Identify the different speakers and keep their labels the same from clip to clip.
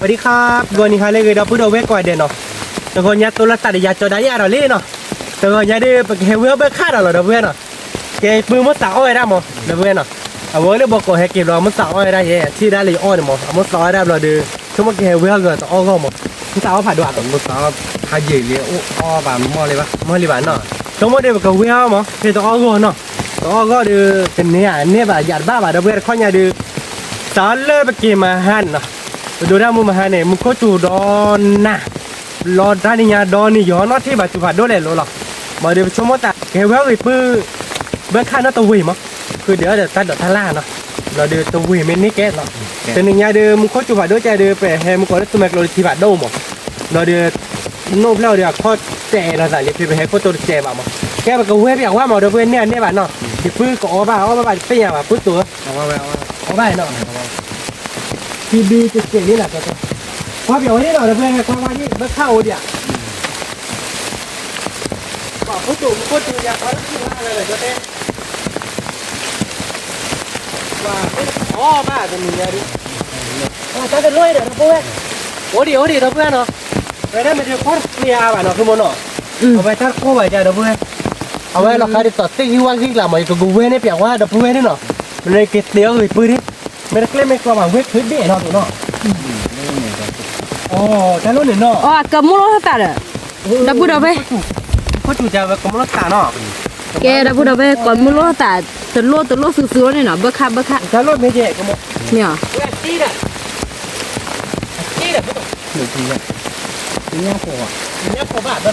Speaker 1: วัสดีครับวันนี้ฮะเลยเราพูดเอาไว้ก่อนเดี๋ยวเนาะแต่คนยัดตัวละตัดยาจอได้ยาเราเล่เนาะแต่คนยัดได้เฮเวอร์เบอร์คาดเราเดี๋ยวเพื่อนเนาะแกปืนมันสาวอะไรได้มั้งเดี๋ยวเพื่อนเนาะเอาไว้เลยบอกก่อนให้เก็บเรามันสาวอะไรได้ยังที่ได้เลยอ้อนมั้งเอามันสาวได้เราดูชั่วโมงเฮเวอร์เกิดต่ออ้อก็มั้งมันสาวผ่านด้วย
Speaker 2: một sáu hai gì liền o và mua đi bác
Speaker 1: มาลีบานเนาะชั่วโมงเดียวกับเวลมั้งที่ต่ออ้อก็เนาะต่ออ้อก็ดูเป็นเนี่ยแบบหยาดบ้าแบบเดี๋ยวเพื่อนข้อเนี่ยดูสาวเลิกไปกินมาหันเนาะดูได้มึงมาหันเนี่ยมึงก็จูดอนนะรอด้านนี้ดอนนี่ย้อนนอที่แบบจุดด้วยเลยรู้หรอมาเดี๋ยวชั่วโมงแต่เฮเวอร์อีปื้อเบื้องข้างนั่นตัววิ่งมั้งคือเดี๋ยวตัดดอกทะล่าเนาะเราเดี๋ยวตัววิ่งไม่นี่แก่เนาะแต่หนึ่งอย่างเดี๋ยวมึงก็จุดด้วยใจเดี๋ยวไปให้มึงก็ได้ตัวแม็กโลที่แบบโดมั้งเราเดี๋ยวโน้มแล้วเดี๋ยวข้อแจเราใส่ยังไปให้ข้อตัวแจแบบแกแบบก็เว้ยอย่างว่าหมอเดี๋ยวเว้ยเนี่ยแบบเนาะที่ปื้อก็อ้อบ้าเป็นอย่างแบบปื้อตัว
Speaker 2: เอาไว้เอาไว้
Speaker 1: อ้อบ้าเนาะที่ดีจะเจ๋งนี่แหละตัวพอเดี๋ยวนี้เราเพื่อนให้ความว่านี่เมื่อเข้าเดี๋ยวบอกผู้ตู่ผู้ตู่อยากเขาที่ว่าอะไรเลยก็เต้ว่าอ๋อบ้าจะมีอะไรดิถ้าจะรวยเดี๋ยวเพื่อนโอ้ดีเพื่อนเนาะไปได้ไม่ได้คอร์สเรียบ่ะเนาะคือมันเนาะเอาไปทักกู้ไว้ใจเพื่อนเอาไว้เราขายได้ต่อติ๊กที่ว่างที่หลังมาอีกกูเว้นเนี่ยเปียกว่าเดี๋ยวเพื่อนนี่เนาะมันเลยเก็บเลี้ยวเลยปื้ดดิไม่ได้เล่นไม่กลัวมาเวทพื้นดิเนาะตัวเนาะอ๋อแต่รุ่นเนี่ยเนาะ
Speaker 3: อ๋อกำมือรถตาเลยดับบุดเอาไป
Speaker 1: ก็จู่จะแบบกำลังตาเนาะ
Speaker 3: แกดับบุดเอาไปก่อนมือรถตาตะโลซื้อๆเนี่ยเนาะเบิกค่า
Speaker 1: แต่รุ่นไม่เจ๊ก็มั้ง
Speaker 3: เนี่ย
Speaker 1: เว้ยตีด่ะพุทธ
Speaker 2: หนึ่งทีเนี่ยทีนี้พอ
Speaker 1: เนี่ยผมบ้าเด้อ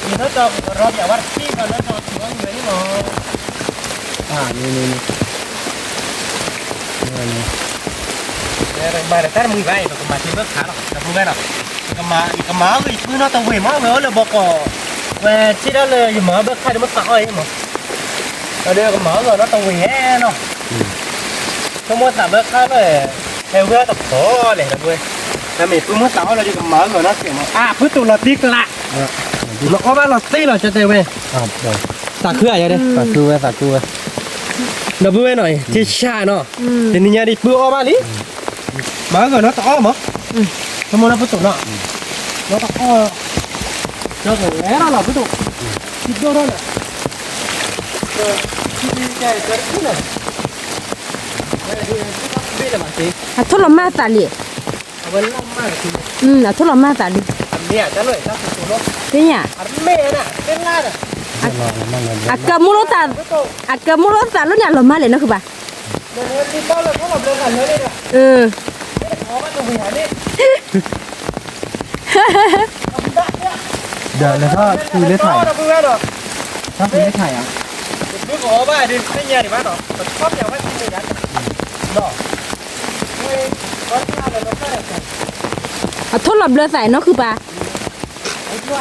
Speaker 1: นี่ถ้าจะรออย่างว่าตีกันแล้วจะถือว่าเงินนี่เนาะ
Speaker 2: นี่นี่นี่
Speaker 1: เนี่ยมาแต่มึงไปก็มาที่เบิกขาเนาะแต่มึงไปเนาะก็มาเลยปืนเนาะต้องเว้ยมาเลยบอกก็เว้ยที่ได้เลยอยู่มาเบิกขาเดี๋ยวมันตายมั้งเราเดี๋ยวก็มาเลยเนาะต้องเว้ยเนาะสมมติสามเบิกขาเลยเฮเวอร์ต้องขอเลยนะเว้ยแต่ไม่ปืนมันตายเราจะก็มาเลยเนาะเสียงพุทธเราตีกละเราก็ว่าเราตีเราจะเตะเว้ย
Speaker 2: ครับเดี๋ยว
Speaker 1: ตาเครืออะไรเนี่ย
Speaker 2: ตัดคือไว้ตัดคือไว้
Speaker 1: ดับเบิ้ลหน่อยที่ชาเนาะเดี๋ยวนี้ดิปืนออกมาดิมาก่อนเนาะต่อมั้งสมมติเราพุทธเนาะเราต่อเราก็แล้วเราพุทธคิดดูด้วยนะที่ใจเกิดขึ้นเลยไม่ได้มาสิ
Speaker 3: อ่ะทดลองมาตาลี
Speaker 1: เอาไว้ล่ำมากที
Speaker 3: อ่ะทดลองมาตาลี
Speaker 1: เนี่ยจะเลยถ้าสุดๆเนาะ
Speaker 3: เป็นหยัง
Speaker 1: อันเมย์น่ะเป็นลาดอ่ะ
Speaker 2: รอมันเงิน
Speaker 3: อ่ะกำมือรถตาแล้วเนี่ยลงมาเลยเนาะคือป่ะ
Speaker 1: เดี๋ยวที่บ้านเราเขาหลับเร็วกันเลยเนี่ย ขอมาตรงหัวนี่
Speaker 2: เดี๋ยวแล้วก็คือเลือดถ่าย
Speaker 1: เพื่อนหรอ
Speaker 2: ถ้าคือเลือดถ่ายอ่ะ
Speaker 1: เพื่อนขอบ้าดิไม่ยากดิบ้านหรอชอบอย่างว่าที่ไม่ยัดหรอไม่ก็ที่อะไรเราก็ได้กัน
Speaker 3: อ่ะทดลองเรือใส่เนาะคือป่ะ
Speaker 1: ไอ้ตัว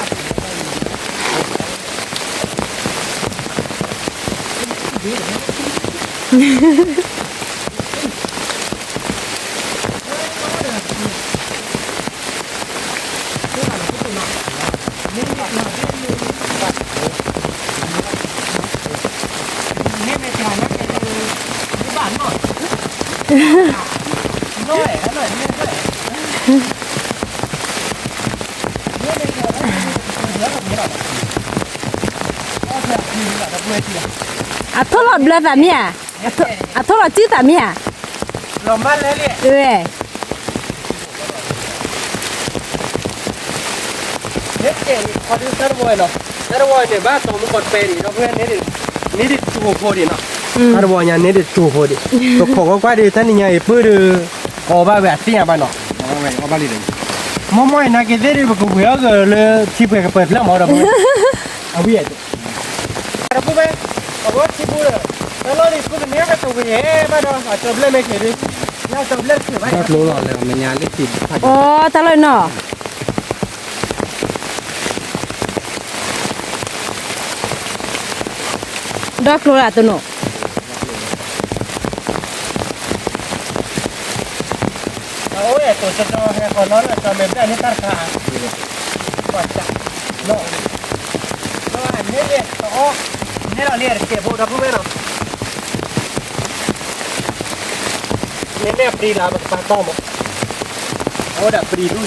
Speaker 1: นี่ไม่ใช่นะแกดูบ้านหน่อยน้อยอร่อยนี่ด้วยนี่ไม่ใช่นะเดี๋ยวแบบนี้หรอก็จะมีแบบเวที
Speaker 3: อ่ะทดลองเรือแบบเนี้ยอ่ะทดลองจื้อแบบเนี้ย
Speaker 1: ลมบ้านเลยเนี่ย
Speaker 3: เออ
Speaker 1: เนี่ยเก่งพอดีเซอร์วอยเนาะเซอร์วอยเนี่ยบ้านสมบูรณ์เป็นเนาะเพื่อนนี่ดิจูโคดีเนาะเซอร์วอยเนี่ยนี่ดิจูโคดีตัวของก็ดีท่านนี่ไงปื้ดออกมาแบบที่บ้านเนาะ
Speaker 2: เอาไว้เอาบ้านเลย
Speaker 1: มอมอยนักเตะดิบกูเบื่อก็เลยที่เปิดก็เปิดแล้วหมอดับเอาเวียดดับเบิ้ลเอาวัดที่บูเลยแล้วเราดิกูจะเนี่ยก็ตัวเวียบ้านเราอาจจะเล่นไม่เก่งดิน่าจะเล่นคือไม่
Speaker 2: ก็รู้หล่อเลยมันยาเล็กติด
Speaker 3: อ๋อตาเลยเนาะดอกโลละตัวเนาะ
Speaker 1: โอ้ยตัวจะให้คนนั้นจะเป็นได้นี่ตัดขาก่อนจะโน่ก็อันนี้เนี่ยต่อเนี่ยเราเรียกเก็บพวกดับเบิ้ลเนาะเนี่ยปรีลามันปาต้อม ไอ้ udah beri dulu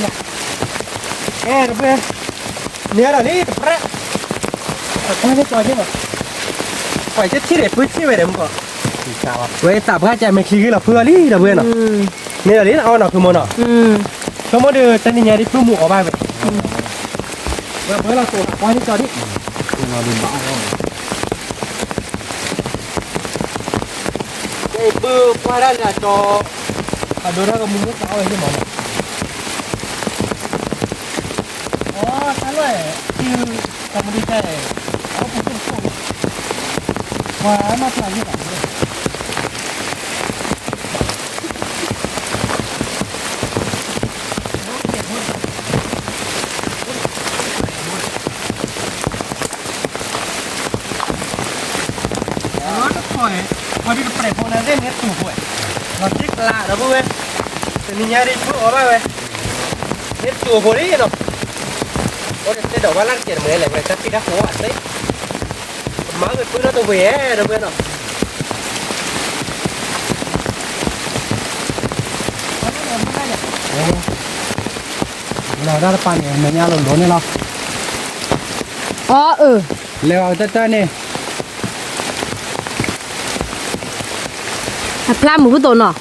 Speaker 1: ya tapi ini ada nih pret apa ini coi chứ mà phải chết chết để phơi chết về đấy không sao vậy tạm hai chạy mày khi là phơi đi là vườn à nên là đến ao nào cứ mua nào không có được tên nhà đi phơi mũ ở bài vậy và phơi là tổ coi đi cho đi
Speaker 2: nó đi bão rồi
Speaker 1: cái bơ qua đây là cho đồ ra có mua nước áo ấy chứ mà sao vậy chứ không đi chơi áo cũng không qua nó là như vậyพอที่เปรตพวกนั้นเล่นเน็ตถูกหวยเราจิกละนะพวกเว้ยแต่นี่ยาดิพวกเอาไปเว้ยเน็ตถูกพอดีเนาะโอ้เด็ดดอกว่าลั่นเกียร์เหมือนอะไรเว้ยแต่ปีนักหัวอัดเลยมาเป็นปืนแล้วตัวเว้ยนะเว้ยเนาะ
Speaker 2: nào ra pan này mình nhà lồng đốn này lo
Speaker 3: อ๋อ
Speaker 2: leo tơ này
Speaker 3: ถ้าพลาดหมูผู้โตเนาะ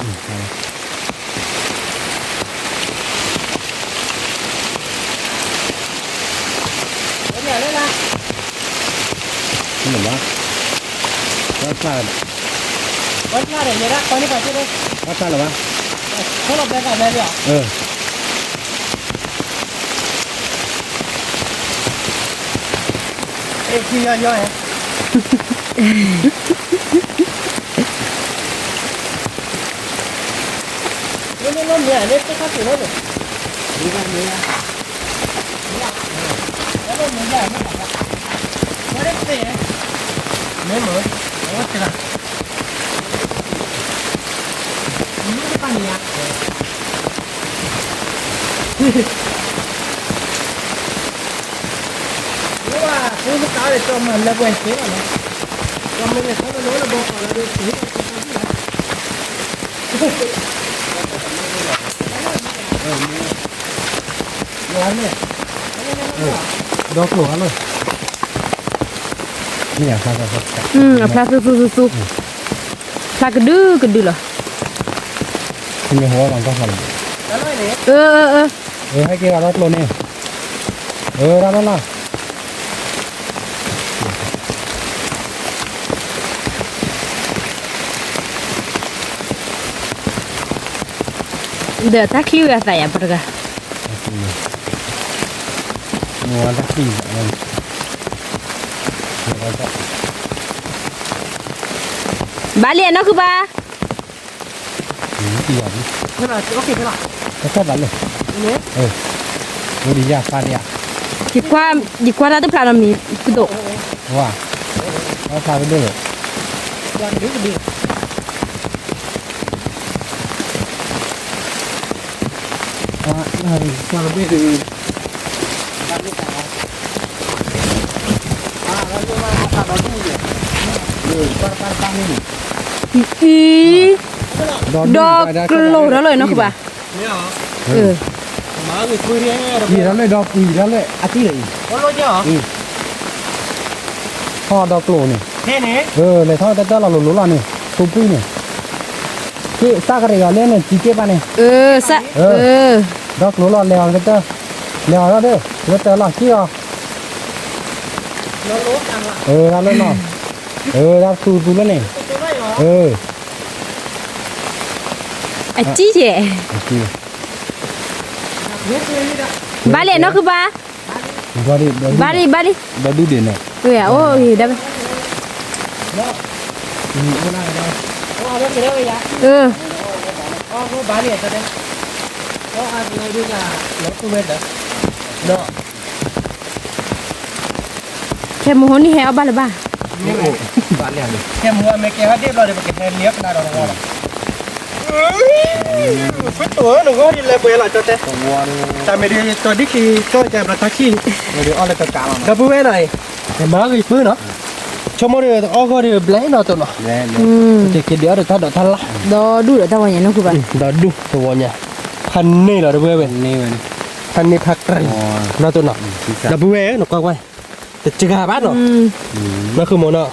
Speaker 2: cái gì đó có sao
Speaker 1: วันหน้าเดี๋ยวเนี่ยนะตอนนี้ไปที่ไหน
Speaker 2: có sao là ba
Speaker 1: เขาเราไปกันเลยเหรอเอ้ยคือย่อยนี่น้องเนี่ยเนี่ยจะเข้าถึงแล้วเนี่ยนี่ก็เนี่ยแล้วน้องเนี่ยไม่ได้เตะไม่เหมือนโอ้เจ้านี่ก็ปันเนี่ยรู้ว่าคุณลูกค้าเลยจอมมันแล้วเว้ยเสียแล้วจอมมันเนี่ยเขาไม่รู้ระบบอะไรเลยเสียร้อนเนี่ย
Speaker 2: đó cửa rồiนี่อ่ะครับครับ
Speaker 3: เอาพลาดสู้พลาดกระดื้อเหรอ
Speaker 2: คุณมีหัวหลังก็สั่น
Speaker 1: แล้วเลยเนี่ย
Speaker 2: ให้เกี่ยวรถลงนี่รับแล้วนะ
Speaker 3: เดี๋ยวถ้าคิวอะใส่อะปะกะ
Speaker 2: งัวตะกี้อะไร
Speaker 3: บาเลียนเนาะคือบา
Speaker 2: กี่หยอด
Speaker 1: เท่าไหร่โอเคเท่าไหร่
Speaker 2: ก็ชอบแบบเลย
Speaker 1: เนี่ย
Speaker 2: ดูดียากฟาดยาก
Speaker 3: ดีกว่าเราต้องพลาดมีผู้โต
Speaker 2: ว่าเราพาไปด้วย
Speaker 1: ยังดีก็ดี
Speaker 2: เราไม่คือ
Speaker 1: แล้วนี่ว่าขาดเราดูเนี่ย
Speaker 2: ปั้นนี่
Speaker 3: อีดอกกโลแล้วเลยเนาะคือบา
Speaker 1: เนี่ยเหรอ มาเลยคุยเนี่ย
Speaker 2: ดีแล้วเลยดอกปีแล้วเลยอาทิตย์เลย
Speaker 1: วันรถเนี่ยเหรอ
Speaker 2: ทอดดอกโกลนี่
Speaker 1: แค่นี้
Speaker 2: เลยทอดแต่เราหลุดแล้วนี่ตุ้มปีนี่ที่ซากระเรียเล่นเนี่ยจีเก็บมาเนี่ย
Speaker 3: ซะ
Speaker 2: ดอกหลุดแล้วแล้วก็เจอแล้วแล้วเด้อแล้วเจอหลักที่อ่ะ
Speaker 1: เราลดจังละ
Speaker 2: รับแล้วเนาะรับสูตรแล้วนี่
Speaker 1: ตัวได้เหรอ
Speaker 3: อะจี้เจ
Speaker 2: โอเค
Speaker 1: เฮ็ดเลยนี่นะ
Speaker 3: บาเลียนเนาะคือบา
Speaker 2: บาลี
Speaker 3: บาลี
Speaker 2: บาดูเด่นเนี่ย
Speaker 3: โอ้ยได้ไหม
Speaker 2: ไม่ได้ได้
Speaker 1: เอาเรื่องไปเรื่องไปยะเอาก็บาเลียจะได้เอาอะไรดูนะแล้วตัวเวทเนาะ
Speaker 3: แค่โมโหนี่ให้เอาบาเลยบา
Speaker 2: นี่โอ้บาลีเลย
Speaker 1: แค่มัวไม่แก้ว่าเรียบร้อยเลยมันเก็บเลี้ยงได้เราหรอกฟิตตัวหนูก็ดีเลยเปล่าจ๊ะเต้
Speaker 2: ตัววัวนี่
Speaker 1: แต่ไม่ได้ตัวนี้คือก็จะประทับที่
Speaker 2: เดี๋ยวเอาอะไรกระกา
Speaker 1: ดับเบิลเว้ยหน่อยแต่มาก็ฟื้นเนาะชมเลยเอาก็เดี๋ยวแบล็คเนาะตัวเนาะ
Speaker 2: แล้ว
Speaker 1: จะคิดเดี๋ยวเดี๋ยวถ้าเดี๋ยวทันละ
Speaker 3: ดอดูเดี๋ยวตะวันอย่างเนาะคือบา
Speaker 1: เดี๋ยวดูตัวเนี่ยข คันนี่เหรอเว้ยเว้ย
Speaker 2: นี่มัน
Speaker 1: คันนี้พักไตรน่าตัวหนักดับเว้ยหนักกว่าไว้แต่จิกาบ้านเนาะนั่นคือโมเนาะ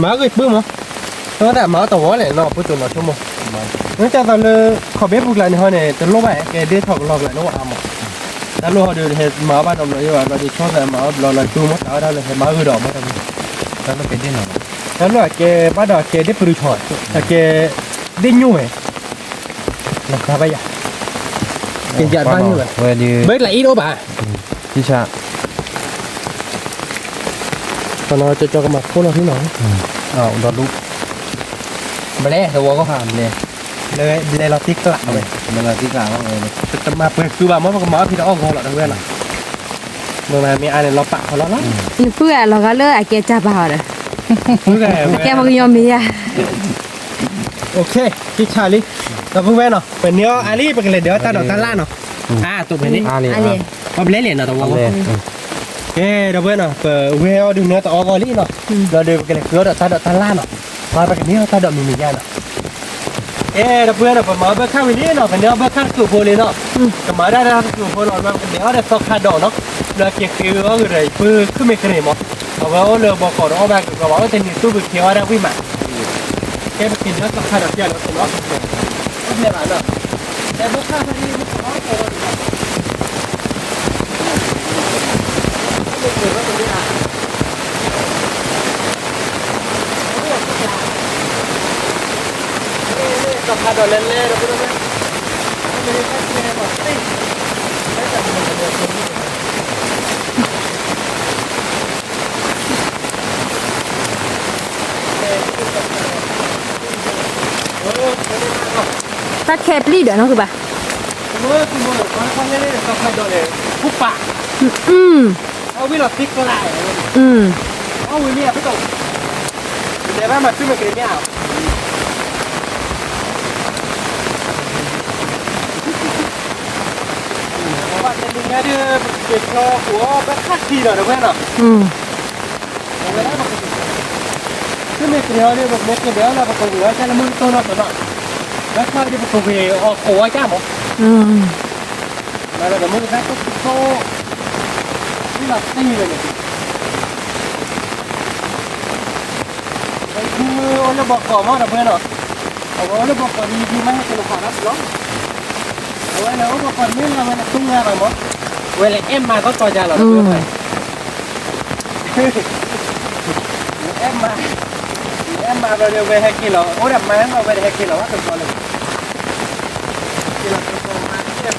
Speaker 1: หมาก็อีกปื้มเหรอแต่หมาตัวว่าเนี่ยเนาะพูดตัวเนาะชั่วโมงนั่นจะตอนเลยขอเบี้ยพวกเราเนี่ยเนี่ยจะลบไปแกได้ถอดลอกเลยนึกว่าอ้ำแล้วเราเดี๋ยวเห็นหมาบ้านเราเลยว่าเราจะชอบแต่หมาเราจูมัดเอาได้เลยเห็นหมาคือดอกมาทำ
Speaker 2: แล้วมันเป็นได้หรอ
Speaker 1: แล้วเราแกบ้านเราแกได้ปลุกถอดแต่แกได้ยุ่ยราคาไปอ่ะแกหยาดบ้านยุ่ย
Speaker 2: เวดี
Speaker 1: ไม่ไหลอีโดบ่า
Speaker 2: พี่ชา
Speaker 1: ตอนเราจะกันมาคนเราที่ไหน
Speaker 2: ดอดลุก
Speaker 1: มาแล้วแต่ว่าก็
Speaker 2: ผ่านเลย
Speaker 1: เลยเราติ๊กกลับเลย
Speaker 2: เวลาที่กลางว่าเลย
Speaker 1: จะมาเปิดคือว่ามันก็มาพี่น้องของเราทั้งเพื่อนละเมื่อมามีอะไรเราปะเขาแล้วนะ
Speaker 3: เพื่อเราก็เลิกแกจับเอาเลย
Speaker 1: เพื่อ
Speaker 3: แกบอกยอมมีอ่ะ
Speaker 1: โอเคพี่ชาลีเราเพิ่งแว่นเนาะเป็นเนี้ยอาลีเป็นเลยเดี๋ยวตาดอกตาล่าเนาะตัวเป็นนี้
Speaker 2: อะไร
Speaker 3: อันนี้
Speaker 1: ผมเล่นเหรียญเนาะตัว
Speaker 2: เลย
Speaker 1: เอ้เดี๋ยวเพื่อนเนาะเปิดเวลดูเนื้อตัวออกอลีเนาะเราเดินไปเลยคือดอกตาล่าเนาะมาไปกันนี้ตาดอกมีแย่เนาะเอ้เดี๋ยวเพื่อนเนาะผมมาเบิกข้าววินี่เนาะเป็นเดี๋ยวเบิกข้าวสู่โพลีเนาะก็มาได้สู่โพลีมาเดี๋ยวเดี๋ยวตกขาดดอกเนาะเราเกี่ยวกับว่าอะไรเพื่อขึ้นไม่ขึ้นมั้งเอาไว้เราบอกก่อนเอาไปก็ว่าจะมีตู้บุกเขียวอะไรวิ่งมาแกไปกินแล้วตกขาดดอกเดียวแล้วก็ล็อกก็เรียบร้อยเนาะแต่เบิกข้าวพอดีมันก็โตก็พาดอลเล่นๆเราพูดว่าไม่ได้แค่เล่นหรอกไม่แต่มันจะเป็นคนที่
Speaker 3: ถ้าแคปลี่เดี๋ยวน้องคือป่ะ
Speaker 1: เมื่อคุณบอกว่าเขาเล่นก็พาดอลเลยผู้ป่าเอาวิลล์ติ๊กก็ได้เอาวิลลี่ไม่ต้องเดี๋ยวมาซื้อมาเกลี่ยว่าจะดูแลเดือเก็บคอหัวแบบคัดทีหน่อยนะเพื่อนเนาะคือไม่เกลียวเนี่ยแบบไม่เกลียวเราประกอบหัวใช่แล้วมึงตัวเราตัวหน่อยแล้วข้าวที่ประกอบหัวออกหัวจ้าหมอแล้วเดี๋ยวมึงแค่ก็โซ่ที่เราตีเลยเนี่ยคือเราบอกก่อนว่าเพื่อนเนาะเอาไว้เราบอกก่อนดีๆไม่ให้ตัวขอรับล้อเอาไว้แล้วบอกก่อนนี่เราเป็นตุ้งงานหน่อยมั้งเวลาเอ็มมาก็ต่อจานเราเพื่อนไปเอ็มมาเราเดี๋ยวไปให้กินเราโอ้ดับมาเราไปให้กินเราว่าตัวก่อนเลยกินเราตัวก่อนมาเนี่ย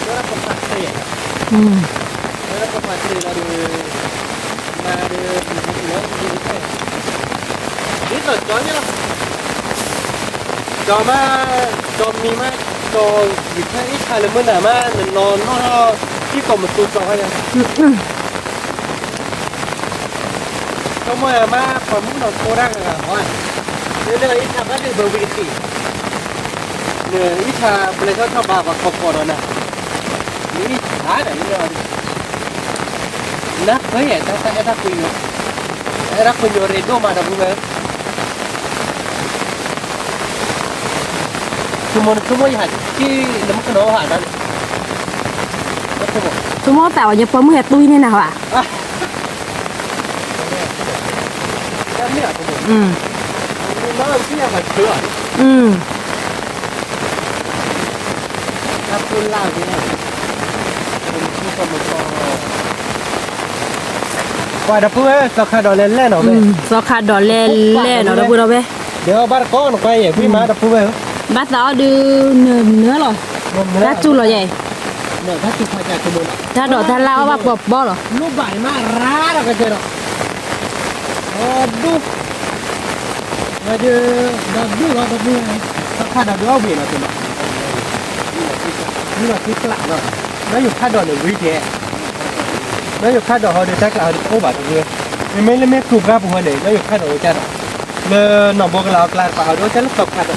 Speaker 1: เราก็ปัดเสียเราก็ปัดเสียเราดูมาดูนี่ตัวจอยเนี่ยหรอจอมาจอมีมาจอหยิบให้ชายเลยเมื่อไหร่มานอนนอนที่กลมมันตูจอให้ยังก็เมื่อมาความมุ่งนอนโคร่างอะว่าเรื่องอิชาก็เรื่องเบอร์วิสิเรื่องอิชาเป็นเขาชอบบากับคอคอร์นะนี่หาไหนเนี่ยนะเฮ้ยแต่ถ้าคุยอยู่ถ้าคุยอยู่เรดิโอมาดับเบิ้ลsemua yang ki lemak kena awak dan
Speaker 3: semua tahu aja pun melihat tuh ini nah pak
Speaker 1: ni aku mana sini apa cuba aku lagi ni qua đập bữa sao khai đỏ lên lên nào vậy
Speaker 3: sao khai đỏ lên nào đâu bữa đâu vậy
Speaker 1: เดี๋ยวบ้านก้อนquay vậyพี่มาđập bữa
Speaker 3: bắt đó đưa nữa rồi đã chu rồi vậy
Speaker 1: nửa thắt chụp hai chục bốn
Speaker 3: ta đổ ta lao bạc bọt bò rồi
Speaker 1: lúc bảy mà ra được cái gì đó đu rồi đu rồi đu này sao khai đỏ đu biển là gì mà nhưng mà cái lạ rồi nó dùng khai đỏ để quý thế nó dùng khai đỏ họ để tách lại ô bảo được mình mới mấy cục ra bùng để nó dùng khai đỏ cho nó le nó bốc là lại bảo đó cho nó sọc khai đỏ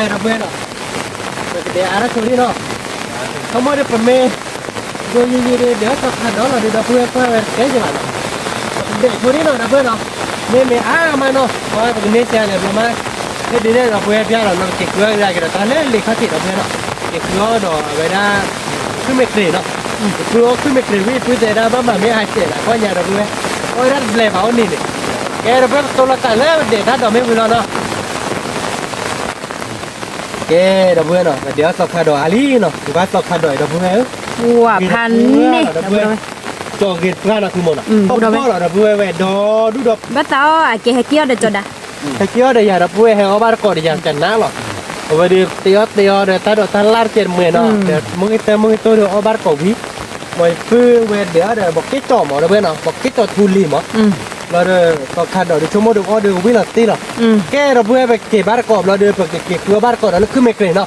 Speaker 1: เราเบื่อเนาะแต่เดี๋ยวอะไรตัวนี้เนาะเขาไม่ได้เป็นเมย์ rồi như đỡ tập hạt đó là đỡ phơi cái gì mà để thôi đi rồi đỡ phơi nó nên mẹ mà nó coi cái nên xe này mà cái đi đây là phơi bia là nó cái cửa ra cái đó nên lịch khắc thì đỡ phơi nó cái cửa đó vậy ra cứ mệt rỉ nó cứ mệt rỉ vì phơi ra mà mẹ hai trẻ là coi nhà đỡ phơi ôi rất lẹ bảo nè cái đỡ phơi tôi là cái lẽ để thắt đỡ mẹ phơi nó cái đỡ phơi nó đỡ tập hạt đó ali nó cái tập hạt đó đỡ phơi
Speaker 3: วัวพันนี่นะบุดาเว
Speaker 1: cho cái ra là cứ một
Speaker 3: budak
Speaker 1: là đập vui về đó đu đập
Speaker 3: บัดเตาอ่ะเกเกียวเดจดา
Speaker 1: cái kia để nhà đập vui hay ở bar cỏ để nhà chăn ná lọ rồi đi teo để ta đổ ta lar trên mười nó để mỗi tôi được ở bar cỏ ví rồi cứ về để bọc cái trò mà đập vui nào bọc cái trò thu lì mà rồi có khăn rồi chúng mua được ở được ví là tí lọ cái đập vui về cái bar cỏ rồi được cái cửa bar cỏ đó nó cứ mệt này nó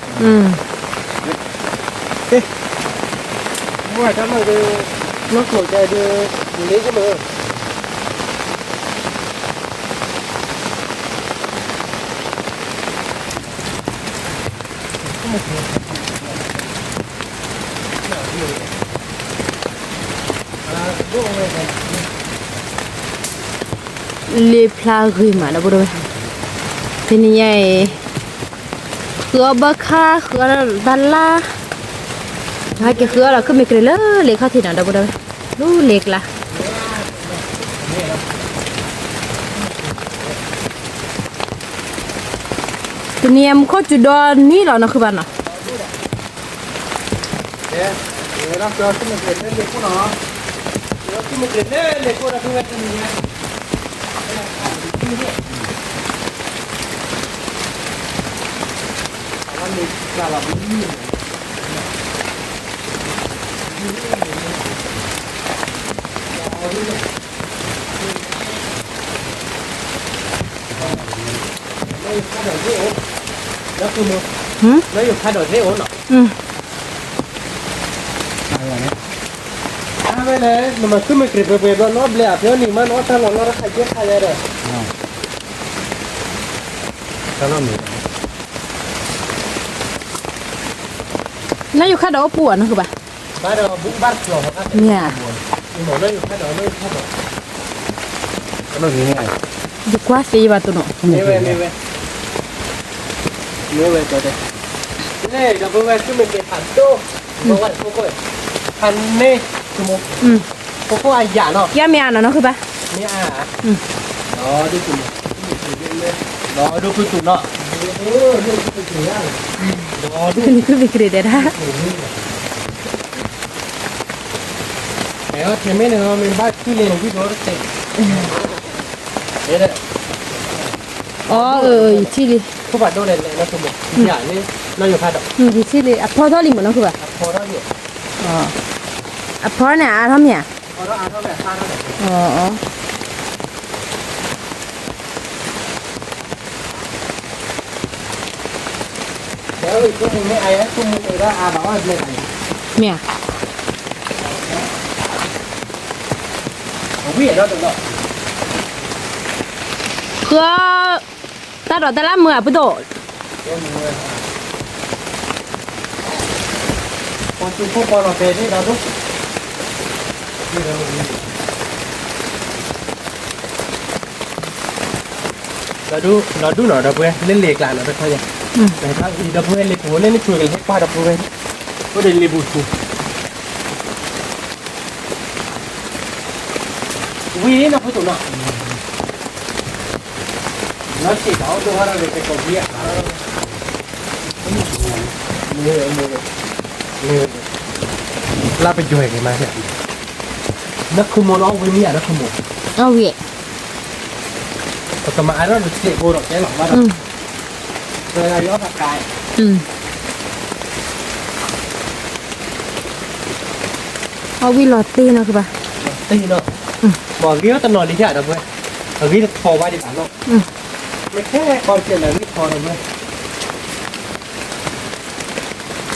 Speaker 1: ngoài đó mà nó khổ chạy được lấy cái mờ
Speaker 3: le pla ghi mà đó buda we thếนี่ไงคือบักค่าคือดัลลาให้เกคือเราคือไม่เกลือเลยเข้าที่นั่นđóบุda weรู้เล็กละทีนี้มันโคจุดอนนี่เหรอนะคือบ้านน่ะ
Speaker 1: เนี่ยเราจะขึ้นมาเกิดเรื่องเด็กพวกน้องเราขึ้นมาเกิดเรื่องเด็กพวกเราขึ้นมาเกิดเนี่ยวันนี้เราแบบนี้แล้วคือมือแล้วอยู่คาดอดเท่โอ้หนอไปเลยมันคือไม่กริบไปแบบน้อบเลยอ่ะเพื่อนนี่มันน้อทั้งน้อรักใครเยอะใครเลยทั้งน้อมี
Speaker 3: น่าอยู่ค่าดอกปวดนะคือป่ะ
Speaker 1: บ้านเราบุกบ้านหลอกครับ
Speaker 3: เนี่ย
Speaker 1: หมอเลยอยู่คาดอดเลยคาดอดทั้งน้อมีไง
Speaker 3: ดีกว่าสิว่าตัวเนาะ
Speaker 1: ไม่เว้ตัวเดียวเนี่ยเราเพิ่งไปขึ้นไปเก็บผักโต้บอกว่าพวกก็พันนี่ชั่วโมงพวกก็อาหยาเนาะ
Speaker 3: แก้เมียน่ะเนาะคือป่ะ
Speaker 1: นี่รอดูตุ่นรอดูคือตุ่นเนาะดูคือตุ่นย่างรอดู
Speaker 3: นี่คือวิกฤตเด้อ
Speaker 1: แล้วเทมเนี่ยเราเป็นบ้านที่เลี้ยงที่รถเต็มเนี่ย
Speaker 3: อ๋อที่ดิ
Speaker 1: ผู้บาดโดนเลยนะชั่วโมงอย่างนี้เราอยู่คาดอก
Speaker 3: ที่ดิอ่ะพอเท่าลิหมดเนาะคือป่ะ
Speaker 1: พอเราอยู่
Speaker 3: อ๋ออ่ะพอเนี่ยอ่ะทำเนี่ย
Speaker 1: พอเราอ่านเท่าแบบค่าเท่าแบบ
Speaker 3: อ๋อ
Speaker 1: แล้วอีกตัวนึงไม่ไอ้ตุ้มมือแล้วอาบอกว่าไม่ไอ้
Speaker 3: เมีย
Speaker 1: ผมวิ่งแล้วตรงนั้น
Speaker 3: คือตาดอกตาละมืออ่ะปุ๊โต
Speaker 1: คนจุดพวกเราเป็นนี่เราดูเราดูหน่อยเราเพื่อนเล่นเล็กหลานเราไปเท่าไหร่แต่ถ้าอีเราเพื่อนเล็กหัวเล่นช่วยกันให้ป้าเราเพื่อนก็เดินเรียบุตรวิ่งนะพูดถูกนะแล้วสิเขาดูว่าเราเด็กเป็นคนเบี้ยเนี่ยลาไปจ่วยกันมาเนี่ยนักขโมยน้องวิ่งเนี่ยนักขโมย
Speaker 3: เอาเวีย
Speaker 1: แต่สมัยนั้นเราเสียโกรธแกหรอกว่าเลยอายุสักกาย
Speaker 3: เอาวิลอตตี้เนาะคือป่ะ
Speaker 1: ตีเนาะบอกกี้ว่าตนอนดีแค่ไหนเว้ยเอากี้พอไว้ดีกว่าเนาะไม่แค่ความเสี่ยงอะไรนี่พอเลยเว้ย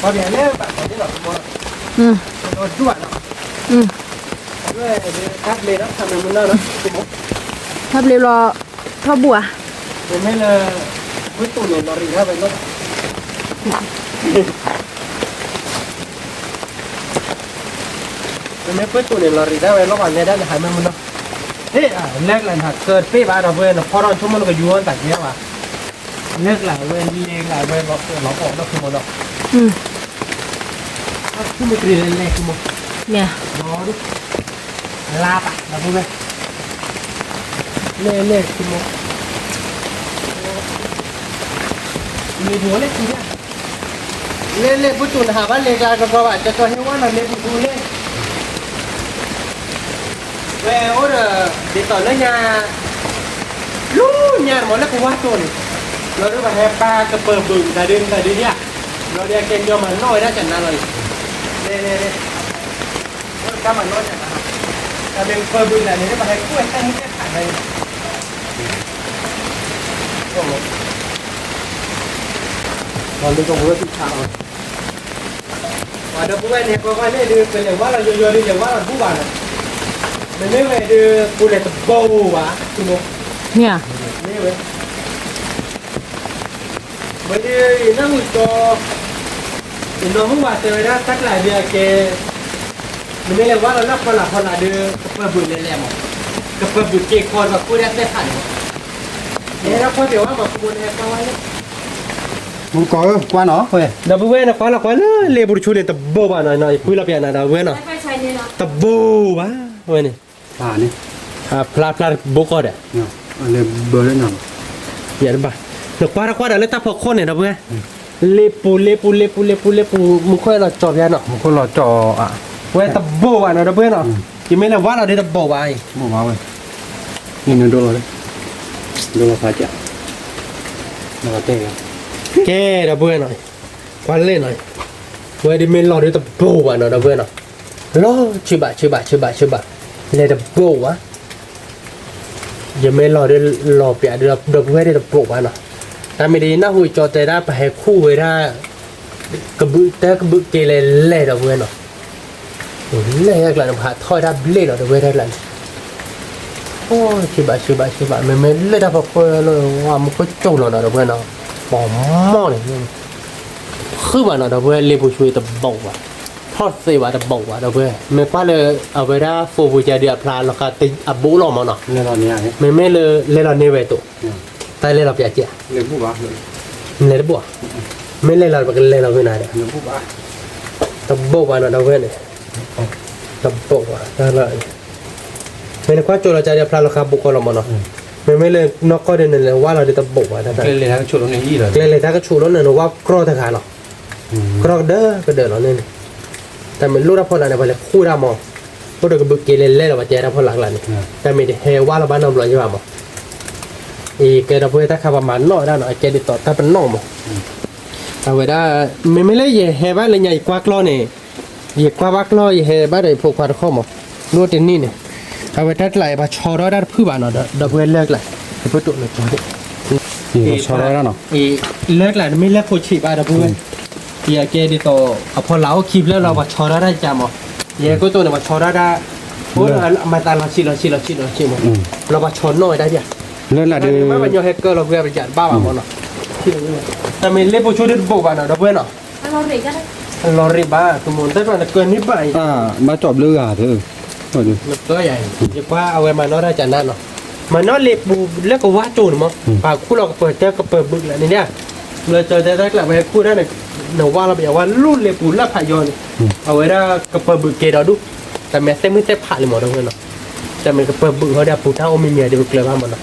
Speaker 1: พอเดี๋ยวเนี่ยแบบนี้หรอกมั้งโดนด้วยเนาะด้วยทับเลยนะทำเป็นมันเนาะสมมติ
Speaker 3: ทับเรียบรอทอบัว
Speaker 1: เป็นไม่เลยวิตุนนอรีนะเป็นรถ มันไม่เปิดตัวเนี่ยเรารีได้ไว้ระหว่างเนี่ยได้หายมันเนาะเฮ้ยเลิกแล้วนะเกิดปีบ้านเราเว้ยเนาะพอเราชั่วโมงก็อยู่กันแต่เนี้ยว่ะเลิกแล้วเว้ยเลี้ยงแล้วเว้ยเราออกแล้วคือมันเนาะคือมันกรีดเล็กคือมัน
Speaker 3: เนี่ย
Speaker 1: รอดูลาปะเราพูดไหมเล็กคือมันมีหัวเล็กทีเนี้ยเล่ผู้จุนหาบ้านเล็กลายก็ว่าจะตัวให้ว่าเราเล่ผู้จุนเล่เว้ยโอ้เด้อดีต่อเนื้อยาลูกยาหมดแล้วกูว่าตัวนี่เราดูมาแฮปปากระเปิดบึงแต่ดึงเนี่ยเราเรียกเกณฑ์ยอมมันน้อยได้จัดนั้นเลยเล่ถ้ามันน้อยจัดนะครับแต่เป็นเปิดบึงแต่นี่ได้มาให้กล้วยแค่นี้แค่ขาดเลยโอ้โหตอนนี้ก็รู้ว่าติดข่าวว่าเดี๋ยวพวกเนี่ยพวกเนี่ยดูเป็นอย่างว่าเราโยดูอย่างว่าเราผู้บ้านมันไม่ไปดูกูเลยตะโบวะคุณโม
Speaker 3: เนี่ย
Speaker 1: นี่เว้ยมันดีนั่งอยู่ตัวอินโดมึงว่าเจอได้สักหลายเดือนเกมันไม่เลยว่าเรานับคนละเดือนกับเปิดบุญเลยแหละมั้งกับเปิดบุญเกคนแบบกูได้ผ่านเนี่ยเราคนเดียวว่าแบบกูเนี่ยก็ไว้
Speaker 2: มันก็กว่าเนาะเว้ย
Speaker 1: ดับเบิลนะควาละควาเลยบุญชูเลยตะโบบ้านหน่อยคุยละเพียนะดับเบิลนะตะโบวะเว้ยนี่
Speaker 2: นี่
Speaker 1: พลาโบก็ได้
Speaker 2: เนี่ยอะไรเบอร์เลยเนาะ
Speaker 1: เดี๋ยวบ้าเดี๋ยวควาเลยตาพอคนเนี่ยดับเบิลเลปูมึงค่อยเราจอบยันเนาะ
Speaker 2: มันคนเราจ่ออ่ะ
Speaker 1: เว้ยตะโบวะเนาะดับเบิลเนาะกินไม่แล้วว่าเราได้ตะโบวะไอ้
Speaker 2: บอกว่าเว้ยนี่เงินโดนเลยโดนราคาจ้ะราคาเต้ครับ
Speaker 1: แกดับเบิลหน่อยควันเล่นหน่อยเว้ยดิเมนเราได้ตะโบวะเนาะดับเบิลเนาะรอชิบะเลยตะโบวะยังไม่รอได้รอเปียดับเบิลได้ตะโบวะเนาะแต่ไม่ดีนะหุยจอแต่ได้ไปให้คู่เวลากระบึกเกเรเล่ดับเบิลเนาะเล่กลั่นผ่าถอยได้เล่เนาะดับเบิลได้กลั่นโอ้ชิบะไม่เล่ได้พอคนเลยว่ามันก็จงเนาะดับเบิลเนาะปอมมอเนี่ยคือว่าเนาะดับเบิลเล่ผู้ช่วยตะโบวะทอดเสวะตะโบวะดับเบิลไม่กว่าเลยเอาไปได้โฟบูจาเดียพลานแล้วก็ติอับบูหล่อมาเนาะ
Speaker 2: เรื่องนี้ไง
Speaker 1: ไม่เลยเล่เราเนเวตุแต่เล่เราเปียเจีย
Speaker 2: เรื่องผู้บ้าเลย
Speaker 1: เล่บัวไม่เล่เราเป็นเล่เราไม่นานเนี่ย
Speaker 2: เรื่องผู้บ้า
Speaker 1: ตะโบกวันเราเว้ยเนี่ยตะโบกวันนั่นแหละไม่ได้กว่าโจเราจะเรียบร้อยแล้วครับบุคคลเรามาเนาะไม่เลยนอกก็เดินเลยว่าเราได้ตะโบกวันนั่นแหละ
Speaker 2: เล่นเลยทั้งชุดตรงนี้ยี่เลย
Speaker 1: เลยถ้าก็ชูรถเนี่ยว่ากรอทางขาเนาะกรอเด้อก็เดินเราเนี่ยแต่มันลูกรับพอเราเนี่ยไปเลยคู่เรามองพวกเราก็บุกเกลเล่เราไปเจอเราพอหลังหลังเนี่ยแต่ไม่ได้เฮว่าเราบ้านเราเลยใช่ป่ะมั้งอีกเราพูดถ้าขับประมาณน้อยได้เนาะเจดิต่อถ้าเป็นน้องมั้งเอาไว้ได้ไม่เลยเฮบ้านเลยใหญ่กว่ากล้อเนี่ยใหญ่กว่าบักล้อเฮบ้านเลยพวกควาดข้อมั้งนวดนี่เนี่ยเอาไว้ได้ไหลมาชอได้พื้นบ้านเนาะดับเบิลเลิกเลยเพื่อตัวเลยจอด
Speaker 2: นี่ชอบได้แล้วเนาะ
Speaker 1: เลิกแหละไม่เลิกโคชิบ้าดับเบิลเยอะเกดิโตเอาพอเราคลิปแล้วเรามาชอได้จำมั้งเยอะก็ตัวเนี่ยมาชอได้โอ้ยมาตาเราชิมั้งเรามาชนน้อยได้เดีย
Speaker 2: เรื่องอะไร
Speaker 1: แต่
Speaker 2: เดี๋ยว
Speaker 1: ไม่เป็นยอแฮกเกอร์เราเพื่อไปจัดบ้าบ้าเนาะแต่ไม่เล่นโปรชูดิบบ้าเนาะดับเบิลเนาะเราเรียบ้าตัวมันได้มาเกินนิดไป
Speaker 2: มาจอบเรือเถอะตัวนี้
Speaker 1: มันตัวใหญ่จะว่าเอาไว้มาเนาะได้จัดนั่นเนาะมันเนาะเล็บบูแล้วก็ว่าโจนมั้งปากคู่เราก็เปิดเจอก็เปิดบึกแล้วเนี่ยเราเจอได้กลับไปคู่ได้เนี่ยเนาะว่าเราแบบว่ารุ่นเล็บบูแล้วพายอนเอาไว้ได้ก็เปิดบึกเกดดูแต่แม้แต่ไม่ได้ผ่าเลยหมดทั้งนั้นเนาะแต่มันก็เปิดบึกเขาได้ปูเท่ามีเมียเดี๋ยวเกลือมาหมดเนาะ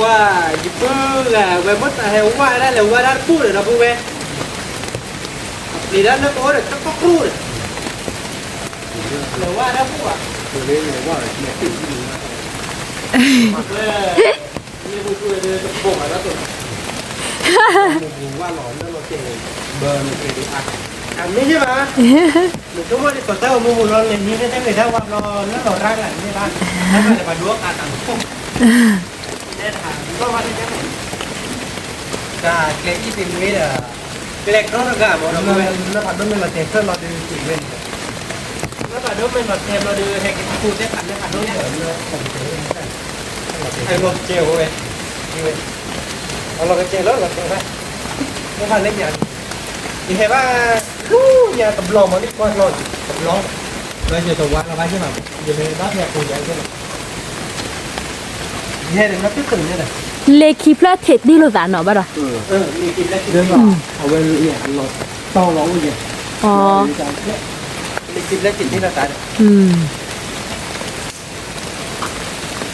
Speaker 1: ว่าจิบเบอร์แหละเว้ยมันแต่เฮว่าได้เลยว่าได้พูดเลยนะพูดเว้ยลีด้านนั้นก็เลยก็พูดเลยว่าได้พูดอ่ะเลยว่าเนี่ยติดที่นี่นี่พูดเลยจะโกงอะไรตัวมึงว่าหลอนแล้วเราเจเบอร์มันเป็นอ่ะอันนี้ใช่ไหมหนูก็ว่าที่ต่อเต้ามึงเราเล่นนี้ไม่ได้เลยถ้าว่าเราแล้วเรารักอะไรนี่บ้างถ้าเราจะมาดูอาต่างพวกเนี่ยถามก็ว่าที่จะจะเกลี่ยที่เป็นเวทเกลี่ยก็ระดับเราไม่แล้วผัดด้วยมันเราเทเพิ่มเราดูสีเว้นแล้วผัดด้วยมันเราเทเราดูให้กินฟูได้ผัดได้ผัดด้วยเลยให้รวมเจลเว้ยเอาเราก็เจลแล้วเราเจลไปไม่ผัดเล็กอย่างอีเห็นว่าลูกยาตับลองมันนี่กว่าลองตับลอง เราจะตัววัดเราไปใช่ไหมจะเป็นบ้านแบบคนใหญ่ใช่ไหมเนี่ยเดี๋ยวเราติดตึงเนี่ยเลย
Speaker 3: le ki pla thet di lo da no ba da
Speaker 1: มีกินได้เรื่องหรอเอาไว้เนี่ยเราต้องร้องเลย
Speaker 3: อ๋อ
Speaker 1: มีกินได้กินที่เราตาย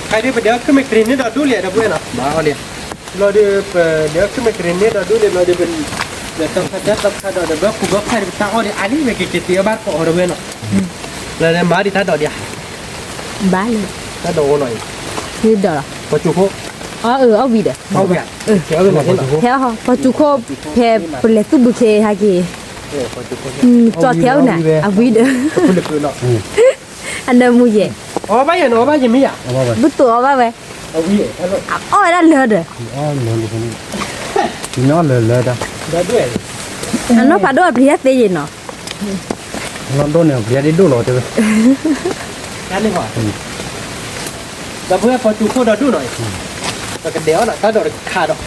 Speaker 1: ใครที่ไปเดี๋ยวขึ้นไปกรีนนี่เราดูเลยนะเพื่อนนะมาเอาเนี่ยเราเดี๋ยวขึ้นไปกรีนนี่เราดูเลยเราจะเป็นเดี๋ยวต้องคัดเราเดี๋ยวแบบกูแบบใครไปตั้งเอาเนี่ยอันนี้ไม่กี่ตีบ้านของเราเพื่อนนะแล้วเนี่ยมาดิท่าดอกเดียว
Speaker 3: ba le
Speaker 1: ท่าดอกหน่อย
Speaker 3: ni da la
Speaker 1: พอจุกพวก
Speaker 3: au vi de
Speaker 1: เอาแบบเขียวเป็นแบบนี้หรอ
Speaker 3: theo ha pa chu ko phe ple tu bu ke ha ki
Speaker 1: พอจุกพวก
Speaker 3: cho theo na a vi de
Speaker 1: คุณเลือกเนาะ
Speaker 3: anda mu ye
Speaker 1: อ๋อบ้านอย่างน้อยบ้านยังไม่อยาก
Speaker 2: เอาว่าไป
Speaker 3: bu to ba ba
Speaker 1: เอาวิ่งแล้ว
Speaker 3: oh da le de
Speaker 2: อ๋อเลยเลยคนนี้ย้อนเลยเลยจ้ะ
Speaker 1: ได้ด้วย
Speaker 3: ano pa do pri te ye no
Speaker 2: เราโดนเนี่ยเรียนได้ดูหรอเจ้า
Speaker 1: นั่นนี่หว่าแล้วเพื่อนพอจุกพวกเราดูหน่อยแล้วก็เดี๋ยวน่ะท่าดอกขาดอก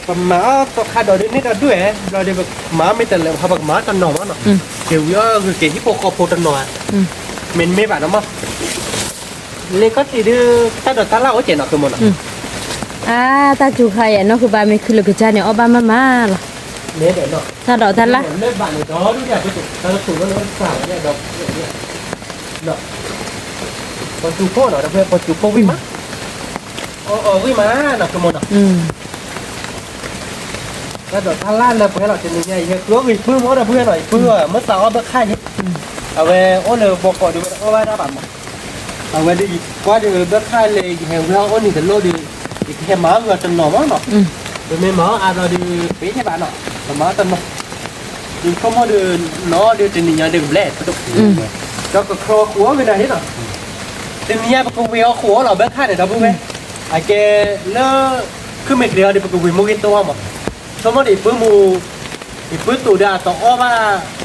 Speaker 1: ประมาณตัวขาดอกนี่เราด้วยเราจะแบบม้าไม่แต่เลยเขาบอกม้าตันหน่อมั้งเนาะเกี่ยวย่อคือเกี่ยวที่โปโคโพตันหน่อเมนไม่แบบนั้นมั้งเลยก็ตีดื้อถ้าดอกท่าเล่าก็เจ๋งหน่อยคือหมดอ่ะ
Speaker 3: ta chu kha ye no ku ba me khulu ke ja ne o ba ma ma la
Speaker 1: เนี่ยเดี๋ยวเนาะ
Speaker 3: ta do ta la
Speaker 1: เล่นบ้านเนี่ยดอกดูเนี่ยไปจุดถ้าเราถูกแล้วเราสาวเนี่ยดอกเนี่ยเนาะพอจูโก้เนาะเพื่อนพอจูโก้วิ่งมาวิ่งมาเนาะคือหมดอ่ะ แล้วดอกท่าล่าเลยเพื่อนเราจะมีไงเยอะตัวอีกเพื่อนมดเพื่อนหน่อยเพื่อเมื่อสาวเบิกค่าเนี่ยเอาไว้โอ้เลยบอกก่อนดูเอาไว้ได้บ้างเอาไว้ได้อีกกว่าจะเบิกค่าเลยแห่งเราโอ้นี่แต่โลดีอีกแค่หมาเงาจนหน่อมั้งเนาะโดยไม่หมาอาเราดีปีใช่ป่ะเนาะแต่หมาตันเนาะดูเขามาดูน้อดูจะนี่ยังดูแหลกตุ๊กแล้วก็ครอขัวไปไหนเนาะจะมีอะไรประกอบขัวเราเบิกค่าเนี่ยเราพูดไหมไอ้แกเลิกขึ้นไม่เดียวดิประกอบมุกินตัวมั้งสมมติอีปื้มูอีปื้ตูดาต่ออ้อว่า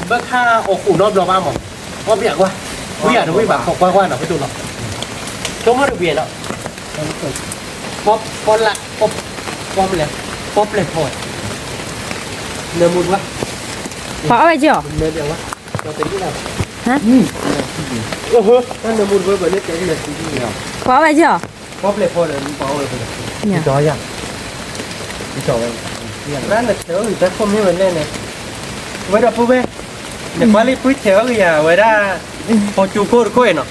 Speaker 1: เบิกค่าโอ้โหนอบเราบ้างมั้งอ้อเบียกว่าวิยาดูวิบากของกว้างๆหน่อยไปดูหน่อยสมมติเบียร์เนาะป๊อปละป๊อปเลยพอเนื้อมุนวะ
Speaker 3: pa a ba ji o
Speaker 1: เนื้อเดียววะเราเป็นที่ไหน
Speaker 3: ha
Speaker 1: โอ้โหนั่นเนื้อมุนเว้ยแบบนี้เจ๋งเลยที่นี่
Speaker 3: pa a ba ji o
Speaker 1: ป๊อปเลยพอเลยป๊อปเลยไปเลย
Speaker 3: เนี่ย
Speaker 1: จอยังจอยังร้านเนี่ยเดี๋ยวอีกแต่คนไม่เหมือนเล่นเนี่ยไว้ดับปุ๊บเว้ยเนี่ยมาลีปุ้ยเถอะก็อย่าไว้ได้พอจูโก้ก็เนาะ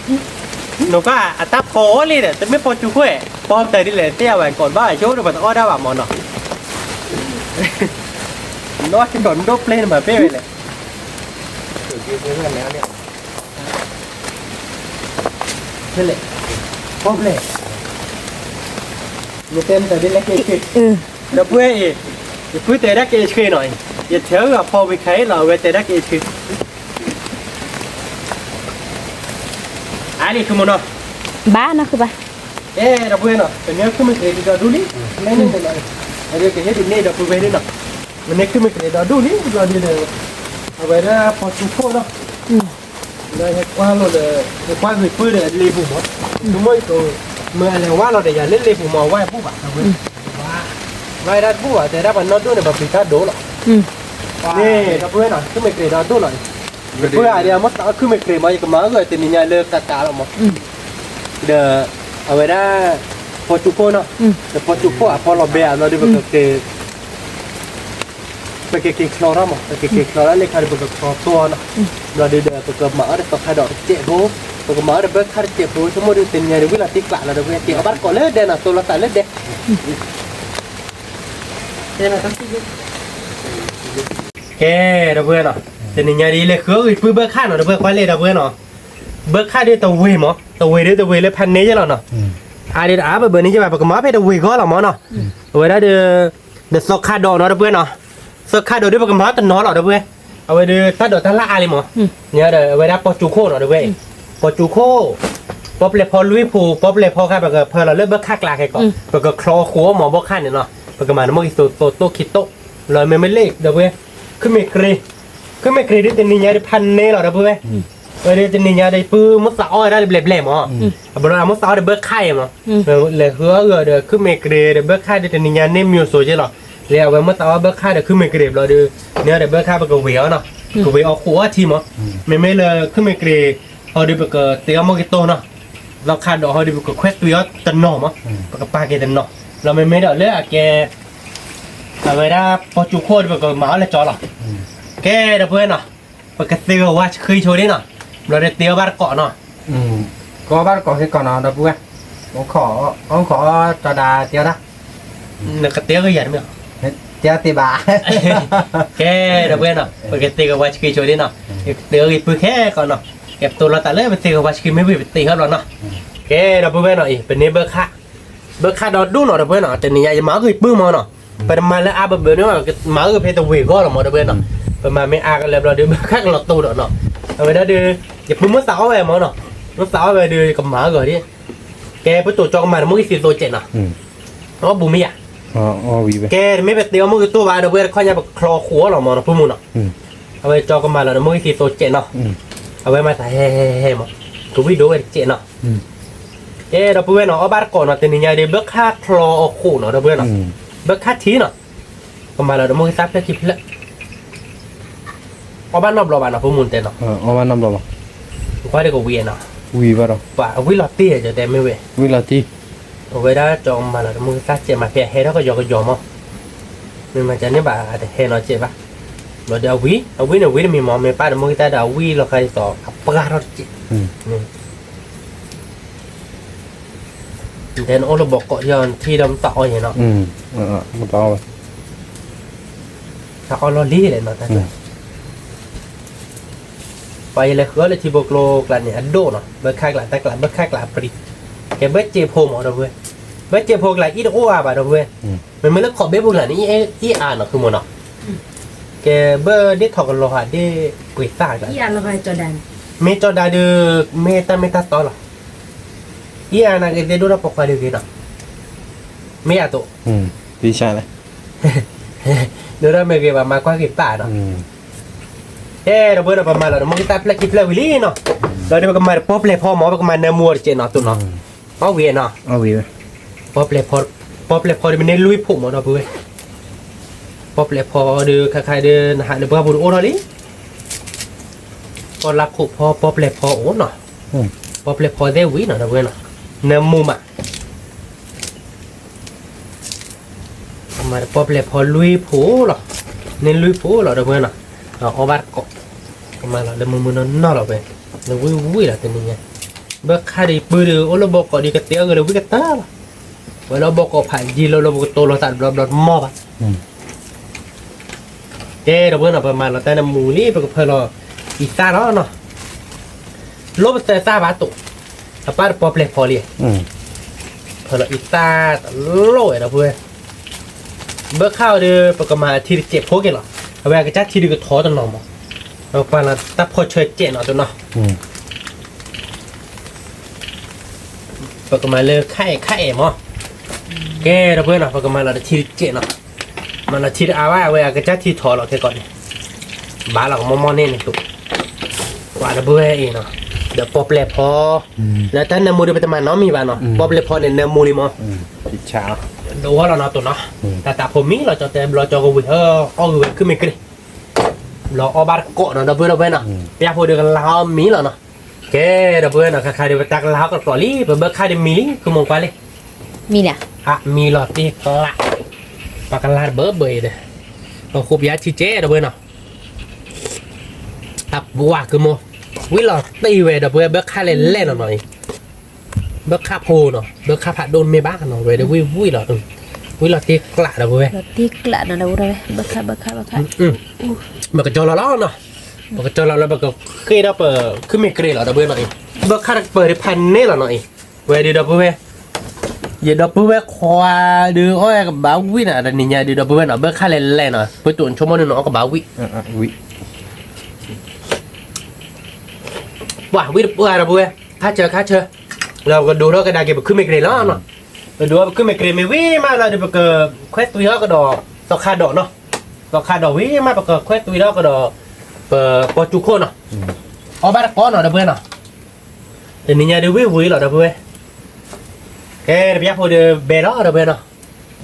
Speaker 1: หนูก็อัตราพอเลยเนี่ยแต่ไม่พอจูโก้พอแต่ดิเลยเตี้ยไว้ก่อนบ้าโชว์ดูแบบอ้อได้แบบมอนเนาะน้อยก่อนโดเพลนมาเป้เลยเกิดเรื่องแล้วเนี่ยนี่แหละพบเลยมีเต็มแต่ดิเลยเดี๋ยวเพื่ออีกเพื่อแต่ได้เกจหน่อยอย่าเถอะกับพอไปใครเราเวแต่ได้เกจอันนี้คือมันเนาะ
Speaker 3: ba na ku ba
Speaker 1: เราเพื่อนเนาะแต่เนี้ยคือมันเคยจะดูนี่เล่นๆเลยอันนี้ก็เห็นดินนี่เราเพื่อนนี่เนาะมันเนี่ยคือมันเคยจะดูนี่เราดีเลยเอาไว้ได้พอชุบโคเนาะเลยให้กว้างเลยให้กว้างเลยปื้ดเลยรีบุ๋มหมดดูไม่ตัวเมื่ออะไรว่าเราเดี๋ยวอย่าเล่นรีบุ๋มมาไหว้ผู้บ่าวเราเว้ยไหว้ได้ผู้บ่าวแต่ได้บันนอดด้วยเนี่ยแบบปีกาโดหรอนี่เราเพื่อนเนาะคือมันเคยจะดูหน่อยเพื่ออะไรมันคือมันเคยมาอย่างมาเลยแต่นี่เนี่ยเลิกตาเราหมดเดี๋ยวเอาไว้ได้พอจุโคเนาะแต่พอจุโคอ่ะพอเราเบียเราได้แบบเกย์คลอร์มั้งเกย์คลอร์เลยค่ะแบบคลอร์ตัวเนาะเราได้แบบมาได้ต่อขาดอกเจ็บโบ้แบบมาได้แบบขาดเจ็บโบ้สมมติเป็นยังไงเวลาที่กลั่นเราได้แบบเจ็บบ้านก่อนเลยเด่นอ่ะตัวเราตายเลยเด่นเด่นอะไรแกเราเพื่อนเนาะแต่นี่ยังดีเลยคือพื้นเบิกข้าเนาะเราเบิกไว้เลยเราเพื่อนเนาะเบิกค่าด้วยตัวเวมั้งตัวเวด้วยตัวเวเลยพันนี้ใช่หรอเนาะอันนี้อาแบบนี้จะแบบมาเพดตัวเวก็หรอมั้งเนาะเวลาเดือดสกค่าดอกเนาะเพื่อนเนาะสกค่าดอกด้วยแบบมาตันน้อหรอเพื่อนเอาไว้เดือดถ้าดอกตั้งละอะไรมั้งเนี่ยเดี๋ยวเวลาปอจูโคเนาะเพื่อนปอจูโคป๊อปเลยพอลุยผูป๊อปเลยพอค่าแบบพอเราเลิกเบิกค่ากลางให้ก่อนแบบคลอขัวหมอบอกค่าเนี่ยเนาะแบบมาเมื่อกี้โตคิดโตลอยไม่เล็กเดี๋ยวเพื่อนขึ้นไม่เคยได้แต่นี่ยังได้พันนี้หรอเพื่อนเดี๋ยวจะนี่ยาได้ปื้มสาวได้เบลๆมั้งบริษัทมสาวได้เบิกไข่มั้งเลยคือเดี๋ยวคือเมกเรเดี๋ยวเบิกไข่เดี๋ยวนี่ยาเนมิวโซเจหรอเรียกว่าเมื่อสาวเบิกไข่เดี๋ยวคือเมกเรเราเดี๋ยวเนี่ยเดี๋ยวเบิกไข่เป็นกวีเนาะ กูไปเอาขัวทีมั้งไม่เลยขึ้นไม่เกรพอดีไปก็เตี้ยมอกิโตเนาะเราขาดดอกพอดีไปก็แควตัวตันหน่อมั้งปากปาแกตันหน่อเราไม่เดาเลยแกเอาไว้ได้พอจุโคตรไปก็มาเลยจอหรอแกเดี๋ยวเพื่อนเนาะปกติว่าเคยโชว์นี่เนาะเราได้เตี้ยบ้านเกาะเนาะ
Speaker 2: có bát có cái còn nào đâu vui ông khó cho đà tiêu đó
Speaker 1: นึกเตี้ยก็ใหญ่ไหม
Speaker 2: tiêu tì bà
Speaker 1: แกเดี๋ยวเพื่อนเนาะปกติก็ว่าเคยโชว์นี่เนาะเตี้ยก็ปืนแค่ก่อนเนาะเก็บตัวเราแต่เลยไปตีกับว่าเคยไม่ไปตีครับเราเนาะแกเดี๋ยวเพื่อนเนาะอีเป็นนี้เบอร์ค่าดอดดูเนาะเดี๋ยวเพื่อนเนาะแต่นี่ยังมาเคยปื้มมาเนาะไปมาแล้วอาเบอร์เนี่ยมาเคยเพย์ตัวเวก็หรอมาเดี๋ยวเพื่อนเนาะไปมาไม่อากันแล้วเราเดี๋ยวค่าเราตัวเนาะเอาไว้ได้เดี๋ยวอย่าพึ่งเมื่อสาวไปมาเนาะเมื่อสาวไปเดี๋ยวกับหมาก่อนดิแกไปตัวจองมาเมื่อกี้ตัวเจ็ดเนาะเพราะบุ้มไม่อยาก
Speaker 2: vì vậy
Speaker 1: แกไม่ไปเตี้ยวเมื่อกี้ตัววายเดี๋ยวเพื่อนค่อยจะคลอขัวหรอมาเนาะพุ่งเนาะเอาไว้จองกันมาแล้วเมื่อกี้ตัวเจ็ดเนาะเอาไว้มาใส่เฮ้มาตัววิดีโอเจ็ดเนาะเดี๋ยวเพื่อนเนาะเอาบ้านก่อนเนาะแต่นี่ยังเดี๋ยวเบิกค่าคลอขู่เนาะเดี๋ยวเพื่อนเนาะเบิกค่าทีเนาะกันมาแล้วเดี๋ยวเมื่อกี้ซับแค่คลิปละเอาบ้านนอกรอบ้านเนาะพุ่งมุนเต้เนาะ
Speaker 2: ông ăn năm rồi
Speaker 1: ค่อยได้กับเวียนเนาะ
Speaker 2: vì vậy rồi
Speaker 1: ว่าวิลอตตี้จะแต่ไม่เว้ย
Speaker 2: vì là chi
Speaker 1: เอาไว้ได้จองมาแล้วมึงซัดเจ็บมาเพียเฮแล้วก็ยอก็ยอมอ่ะมันมาจากนี่บ่าแต่เฮเราเจ็บปะเราเดี๋ยววิเนี่ยวิมีหมอมีป้าเดี๋ยวมึงแต่เดี๋ยววิเราใครต่อขับปลาเราเจ็บแต่โอ้เราบอกเกาะย้อนที่ดำต่ออย่างเนาะ
Speaker 2: một to rồi
Speaker 1: ถ้าเอาเราลี้เลยเนาะแต่ไปเลยคือเลยที่บอกโลกลั่นเนี่ยอันโดเนาะเบิกค่ากลั่นแต่กลั่นเบิกค่ากลั่นปริแกเบิกเจ็บโพมเอาเว้ยเบิกเจ็บโพกลั่นอีโดโอ้อะบ่ะเว้ยมันไม่เลิกขอบเบิกบุหรี่นี่อีอ่านเนาะคือมันเนาะแกเบอร์ได้ถอดกันโลหะได้กุยซ่ากัน
Speaker 3: อีอันละไปจอดัน
Speaker 1: เมจอดาดูเมตาต่อหรออีอ่านอะไรได้ดูรับปกติกันเนาะไม่อะตัว
Speaker 2: đi sai này
Speaker 1: ดูรับเมเกว่ามาคว้ากิตาเนาะเราเบอร์ประมาณเรามึงกิตาเพลย์กิเพลย์วิลี่เนาะเราได้ประมาณป๊อปเลยพอหมอประมาณเนื้อมัวเจนเนาะตัวเนาะเพราะเวียนเนาะ
Speaker 2: vì vậy
Speaker 1: ป๊อปเลยพอมันในลุยผมเนาะเพื่อนป๊อปเลยพอดูคล้ายๆเดินหาเดือบบุรุษโอ้เนาะลิพอรักขุพอป๊อปเลยพอโอ้เนาะป๊อปเลยพอได้วิเนาะเพื่อนเนาะเนื้อมุมอ่ะประมาณป๊อปเลยพอลุยผูหรอในลุยผูหรอเพื่อนเนาะเอาบัตรเกาะประมาณเราเดินมือนั่นหรอเพื่อนเราวิ่งหรอตัวนี้ไงเบิกค่าดีปืนโอ้เราบอกก่อนดีกระเตี้ยกันเลยวิ่งกระต้าเวลาบอกก็ผ่านยีเราบอกตัวเราตัดเรามอบอ่ะเราเพื่อนประมาณเราแต่น้ำมูนี่เป็นเพื่อนเราอีซ่าเนาะลบแต่ซ่าบาตุถ้าป้าป๊อปเล็กพอเลยเพื่อนเราอีซ่าโล่เราเพื่อนเบิกข้าวเดือประมาณที่เจ็บโคกันหรอเอาไว้กระจัดที่ดีก็ท้อตัวน้องมั้งเราปานตับพอช่วยเจ็บเนาะตัวเนาะประมาณเลยไข่มั้งแกเราเพื่อนเนาะประมาณเราที่เจ็บเนาะมันเราที่เอาไว้กระจัดที่ท้อเราแค่ก่อนบ้าเราก็มอเนี่ยนี่ตุ๊กว่าเราเบื่อเองเนาะเดี๋ยวป๊อปเล็กพอแล้วแต่เนื้อมูนี่เป็นประมาณน้องมีบ้านเนาะป๊อปเล็กพอเนี่ยเนื้อมูนี่มั้ง
Speaker 2: thì chào
Speaker 1: ดูว่าเราเนาะตัวเนาะแต่ผมมีเราจะเต็มเราจะก็วิ่งเอาวิ่งขึ้นไม่ขึ้นเราเอาบาร์โกะเนาะดับเบิลดับเบิลเนาะเปียกพอเดียวกันเรามีแล้วเนาะแกดับเบิลเนาะใครเดี๋ยวตักเราก็ต่อรีบเบิร์ใครเดี๋ยวมีคือมองไปเลย
Speaker 3: มีเนี่ย
Speaker 1: มีหลอดที่กละปากกาลาเบิร์เบย์เด้อเราคุบยาชีเจดับเบิลเนาะตับบัวคือโมวิหลอดตีเวดับเบิลเบิร์ใครเล่นหน่อยเบิร์ค่าโพเนาะเบิร์ค่าผัดโดนไม่บ้าเนาะเวเดี๋ยววิหลอดวิหลอดที่กละดับเบิล
Speaker 3: รถที่กละนะเราเลยบักค่ะ
Speaker 1: มันก็จอเราเนาะมันก็จอเราแล้วมันก็เคยได้เปิดขึ้นไม่เกลียดหรอดับเบิลหน่อยเบิกค่าเปิดพันนี่หรอหน่อยเวดีดับเบิลอย่าดับเบิลควาดูอ้อยกับบ่าววิน่ะแต่นี่ยดีดับเบิลเนาะเบิกค่าเล่นเนาะเพื่อตัวชั่วโมงนึงเนาะกับบ่าววิ
Speaker 2: vì
Speaker 1: ว่าวิดับเบิลค่าเจอเราก็ดูแล้วก็ได้เก็บขึ้นไม่เกลียดแล้วเนาะดูว่าขึ้นไม่เกลียดไม่วิ่งมาเราเดี๋ยวเกิดแควตัวเยอะก็ดอกต่อค่าดอกเนาะต่อค่าดอกวิ่งมาเกิดแควตัวเยอะก็ดอกปอจุโคเนาะเอาบ้านก้อนเนาะดับเบิลเนาะแต่นี่ยเดี๋ยววิ่งหรอดับเบิลแกเดี๋ยวพอเดี๋ยวเบลล์ดับเบิลเนาะ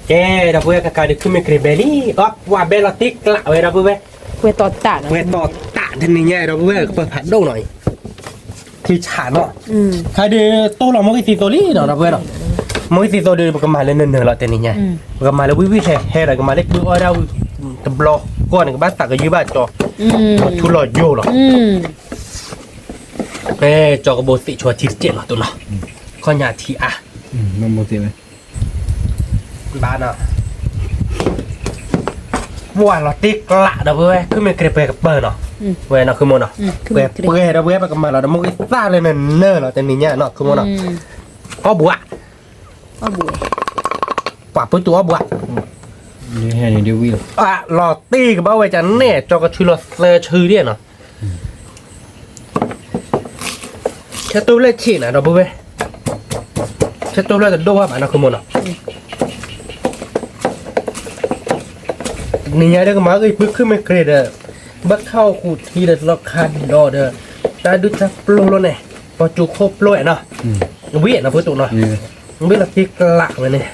Speaker 1: แกดับเบิลก็การเดี๋ยวขึ้นไม่เกลียดเบลลี่ก็ว่าเบลล์ติกละเว้ยดับเบิล
Speaker 3: เวตอตา
Speaker 1: เว้ยต่อตะ ท่านนี่ไงเราเว้ยเปิดผัดโดหน่อยที่ฉาเนาะใครเดือตู้เราไม่กี่ตัวนี้เนาะเราเว้ยเนาะไม่กี่ตัวเดือมันมาเล่นเนื้อเราแต่นี่ไงมันมาแล้ววิวแห่อะไรก็มาเล็กบื้อเราตะบล็อกก้อนก็บ้านตักก็ยืมบ้านจอทุลอยโย่หรอจอกระโบสิชัวทิศเจ็ดหรอตัวเนาะข้อหยาทีอ่ะ
Speaker 2: น้ำโมเสไหม
Speaker 1: บ้านเนาะว่าเราติ๊กละเด้อเว้ยคือมันเกรเปกับเปิดเนาะเว้ยเนาะคือโมเนาะเปิดเด้อเว้ยไปกับมาเราเด้อมุกซ่าเลยเนื้อเราแต่นี่เนี่ยเนาะคือโมเนาะก็บัวป่าปุ๊บตัวบัว
Speaker 2: นี่แห่นี่เดียววิ่ง
Speaker 1: หลอดตีกับบ้าไว้จันเนี่ยจอกระชื่อเราเซอร์ชื่อเนี่ยเนาะแค่ตัวเล็กขี้นะเราเว้ยแค่ตัวเล็กแต่ดูว่าบ้านเนาะคือโมเนาะนี่ไงเด็กมาเอ้ยปึ๊กขึ้นไม่เกรดอะบักเข้าขูดทีเด็ดราคาดอเด้อแต่ดูจะปลุกแล้วเนี่ยพอจุกครบเลยเนาะวิ่งนะพูดถูกเนาะวิ่งละพิกหลักเลยเนี่ย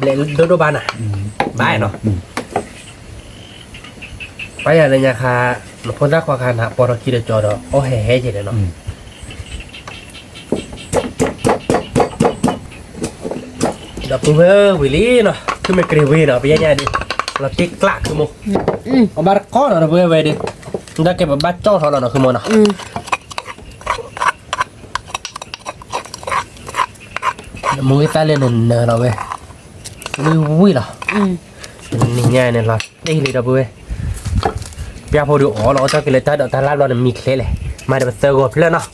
Speaker 1: เล่นโดบานอ่ะบ้าเนาะไปอะไรเนี่ยค่ะหลวงพ่อรักความคานหาปอร์กิเดจอดโอ้แห่เจ๋เลยเนาะดับเบิ้ลวิลลี่เนาะคือไม่กรีวีเนาะไปยังไงดิเราติ๊กกลักคือโมเอาบาร์ก้อนเนาะดับเบิ้ลไปดิได้เก็บบัตรจ้อทอเนาะคือโมเนาะมึงไปเล่นเนอเราเว้ยวิ่งเหรอนี่ไงเนี่ยเราได้เลยดับเบิ้ลพี่อาพอดูอ๋อเราจะกินเลยแต่เดี๋ยวตาลับเราเนี่ยมีเคล็ดเลยมาเดี๋ยวเซอร์กบเลยเนาะ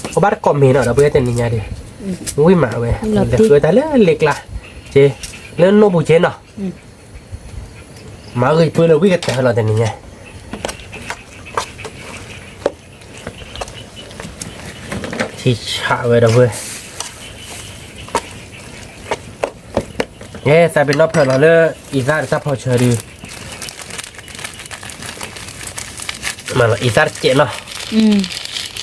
Speaker 1: เขาบ้านกอมมีเนาะเราเบื่อแต่นี่ไงดิวิ่งมาเว้ยเด็กเกิดแต่เรื่องเล็กละเจเรื่องโนบุเจนเนาะมาเอ้ยเพื่อนเราวิ่งกันแต่เราแต่นี่ไงที่ชาเว้ยเราเว้ยเย้แต่เป็นรอบเพื่อนเราเลยอีซ่าซับพอเชอร์ดีมาละอีซ่าเจเนาะ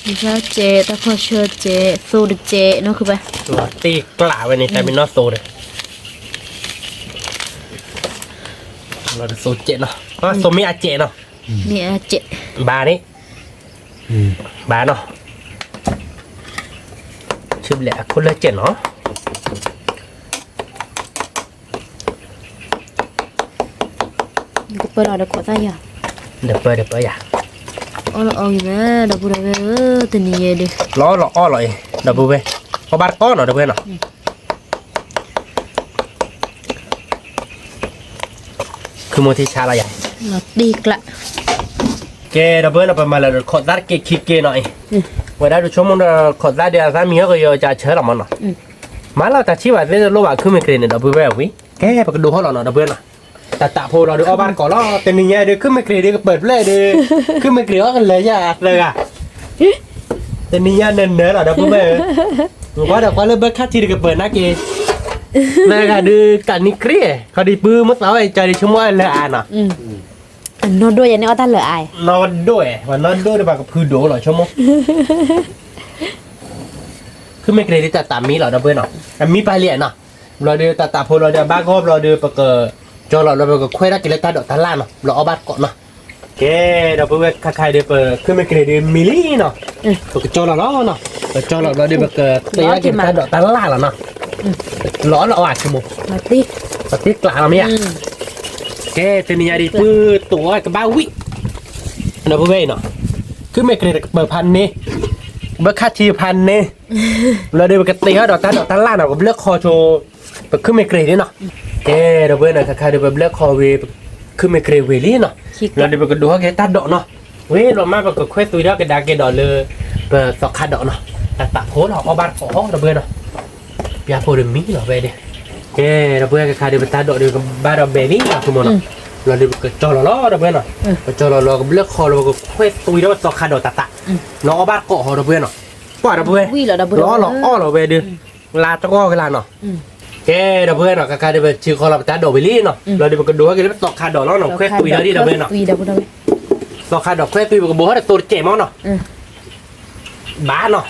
Speaker 3: อีซ่าเจแต่พอเชอร์เจโซดเจเนาะคือไป
Speaker 1: ตีกล่าวไว้ในแต่เป็นนอโซเลยเราโซเจเนาะโซมีอาเจเนาะ
Speaker 3: มีอาเจ
Speaker 1: บานี่บาเนาะชื่อแหละคนละเจเนาะ
Speaker 3: เปิดเอาเด็กขอตายอ่ะ
Speaker 1: เดี๋ยวเปิดอย่า
Speaker 3: อ๋อเราเอาอยู่นะดับเบิ้ลตัวนี้ดิ
Speaker 1: ล้ออ้อเลยดับเบิ้ลพอบาร์ก้อนเนาะดับเบิ้ลเนาะคือโมทิชาอะไรใหญ่
Speaker 3: เราดีกละ
Speaker 1: แกดับเบิ้ลเราไปมาแล้วขอดัดเกคิกเกหน่อยเวลาดูชมมันขอดัดเดี๋ยวถ้ามีก็จะเชิญเรามันเนาะมาเราแต่ชีวิตเรื่องโลกว่าคือไม่เกรนเนี่ยดับเบิ้ลแบบวิแกไปดูเขาเราเนาะดับเบิ้ลเนาะแต่ตาโพเราดูเอาบ้านก่อนแล้วแต่นี่ไงเดี๋ยวขึ้นไม่เกลียดเดี๋ยวเปิดเลยเดี๋ยวขึ้นไม่เกลียดกันเลยจ้ะเลยอ่ะแต่นี่ไงเนินเนาะเดี๋ยวพูดไปว่าเดี๋ยวเขาเริ่มเบิกค่าที่เดี๋ยวเปิดนะเกย์เลยค่ะดูกันนี่เครียดเขาดีปื้มมั้งเราไอ้ใจดีชั่วโมงเลยอ่ะเนาะ
Speaker 3: นอนด้วยอย่างนี้เอาตาเหลือไอ้
Speaker 1: นอนด้วยวันนอนด้วยเดี๋ยวกับพื้นโดหรอชั่วโมงขึ้นไม่เกลียดแต่ตามีเหรอเดี๋ยวเปิดเนาะแต่มีไปเรียนเนาะเราเดี๋ยวตาโพเราเดี๋ยวบ้านก็เราเดี๋ยวประกอบจอเราก็คุยได้กินเลยตาดอกตาล่าเนาะเราเอาบัตรก่อนเนาะแกเราเพื่อใครเดี๋ยวเปิดขึ้นไม่เกลียดมิลลี่เนาะก็จอเราเนาะจอเราเดี๋ยวเกิดตีได้กินตาดอกตาล่าเนาะร้อนเราอาจชั่วโมง
Speaker 3: มาติ๊ก
Speaker 1: กลางเราเนี่ยแกเป็นยาดีปื้ตัวกับบ้าวิเราเพื่อเนาะขึ้นไม่เกลียดเปิดพันนี่เบิกค่าทีพันนี่เราเดี๋ยวกตีเขาดอกตาล่าเนาะกับเลือกคอโชขึ้นไม่เกลียดเนาะแกเราเบื่อหน่อยค่ะเดี๋ยวเลือกคอเวคือไม่เกรเวลี่เนาะเราเดี๋ยวไปดูเขาแค่ตัดดอกเนาะเว้ยเรามาแบบก็ค่อยตุยแล้วก็ดาเกดอกเลยเปิดสอกขาดดอกเนาะแต่ตะโพเราเอาบาดขอเราเบื่อเนาะยาโพดมีเนาะเว้ยเด้แกเราเบื่อค่ะเดี๋ยวไปตัดดอกเดี๋ยวก็บาดเบบี้เนาะคุณมอเนาะเราเดี๋ยวก็จอเราเบื่อเนาะจอเราก็เลือกคอเราก็ค่อยตุยแล้วสอกขาดดอกตะเราเอาบาดเกาะเราเบื่อเนาะกว่าเราเบื่อเราอ้อเราเว้ยเด้ลาตะก้อกันลาเนาะแกเดี๋ยวเพื่อนเนาะกาเดี๋ยวชื่อคอเราไปตัดดอกวิลลี่เนาะเราเดี๋ยวไปดูว่าแกได้ตอกขาดดอกแล้วเนาะแค่ตุยแล้วดิเดี๋ยวเพื่อนเนาะตอกขาดดอกแค่ตุยกับบัวแต่ตัวเจ๋มากเนาะ บ้านเนาะ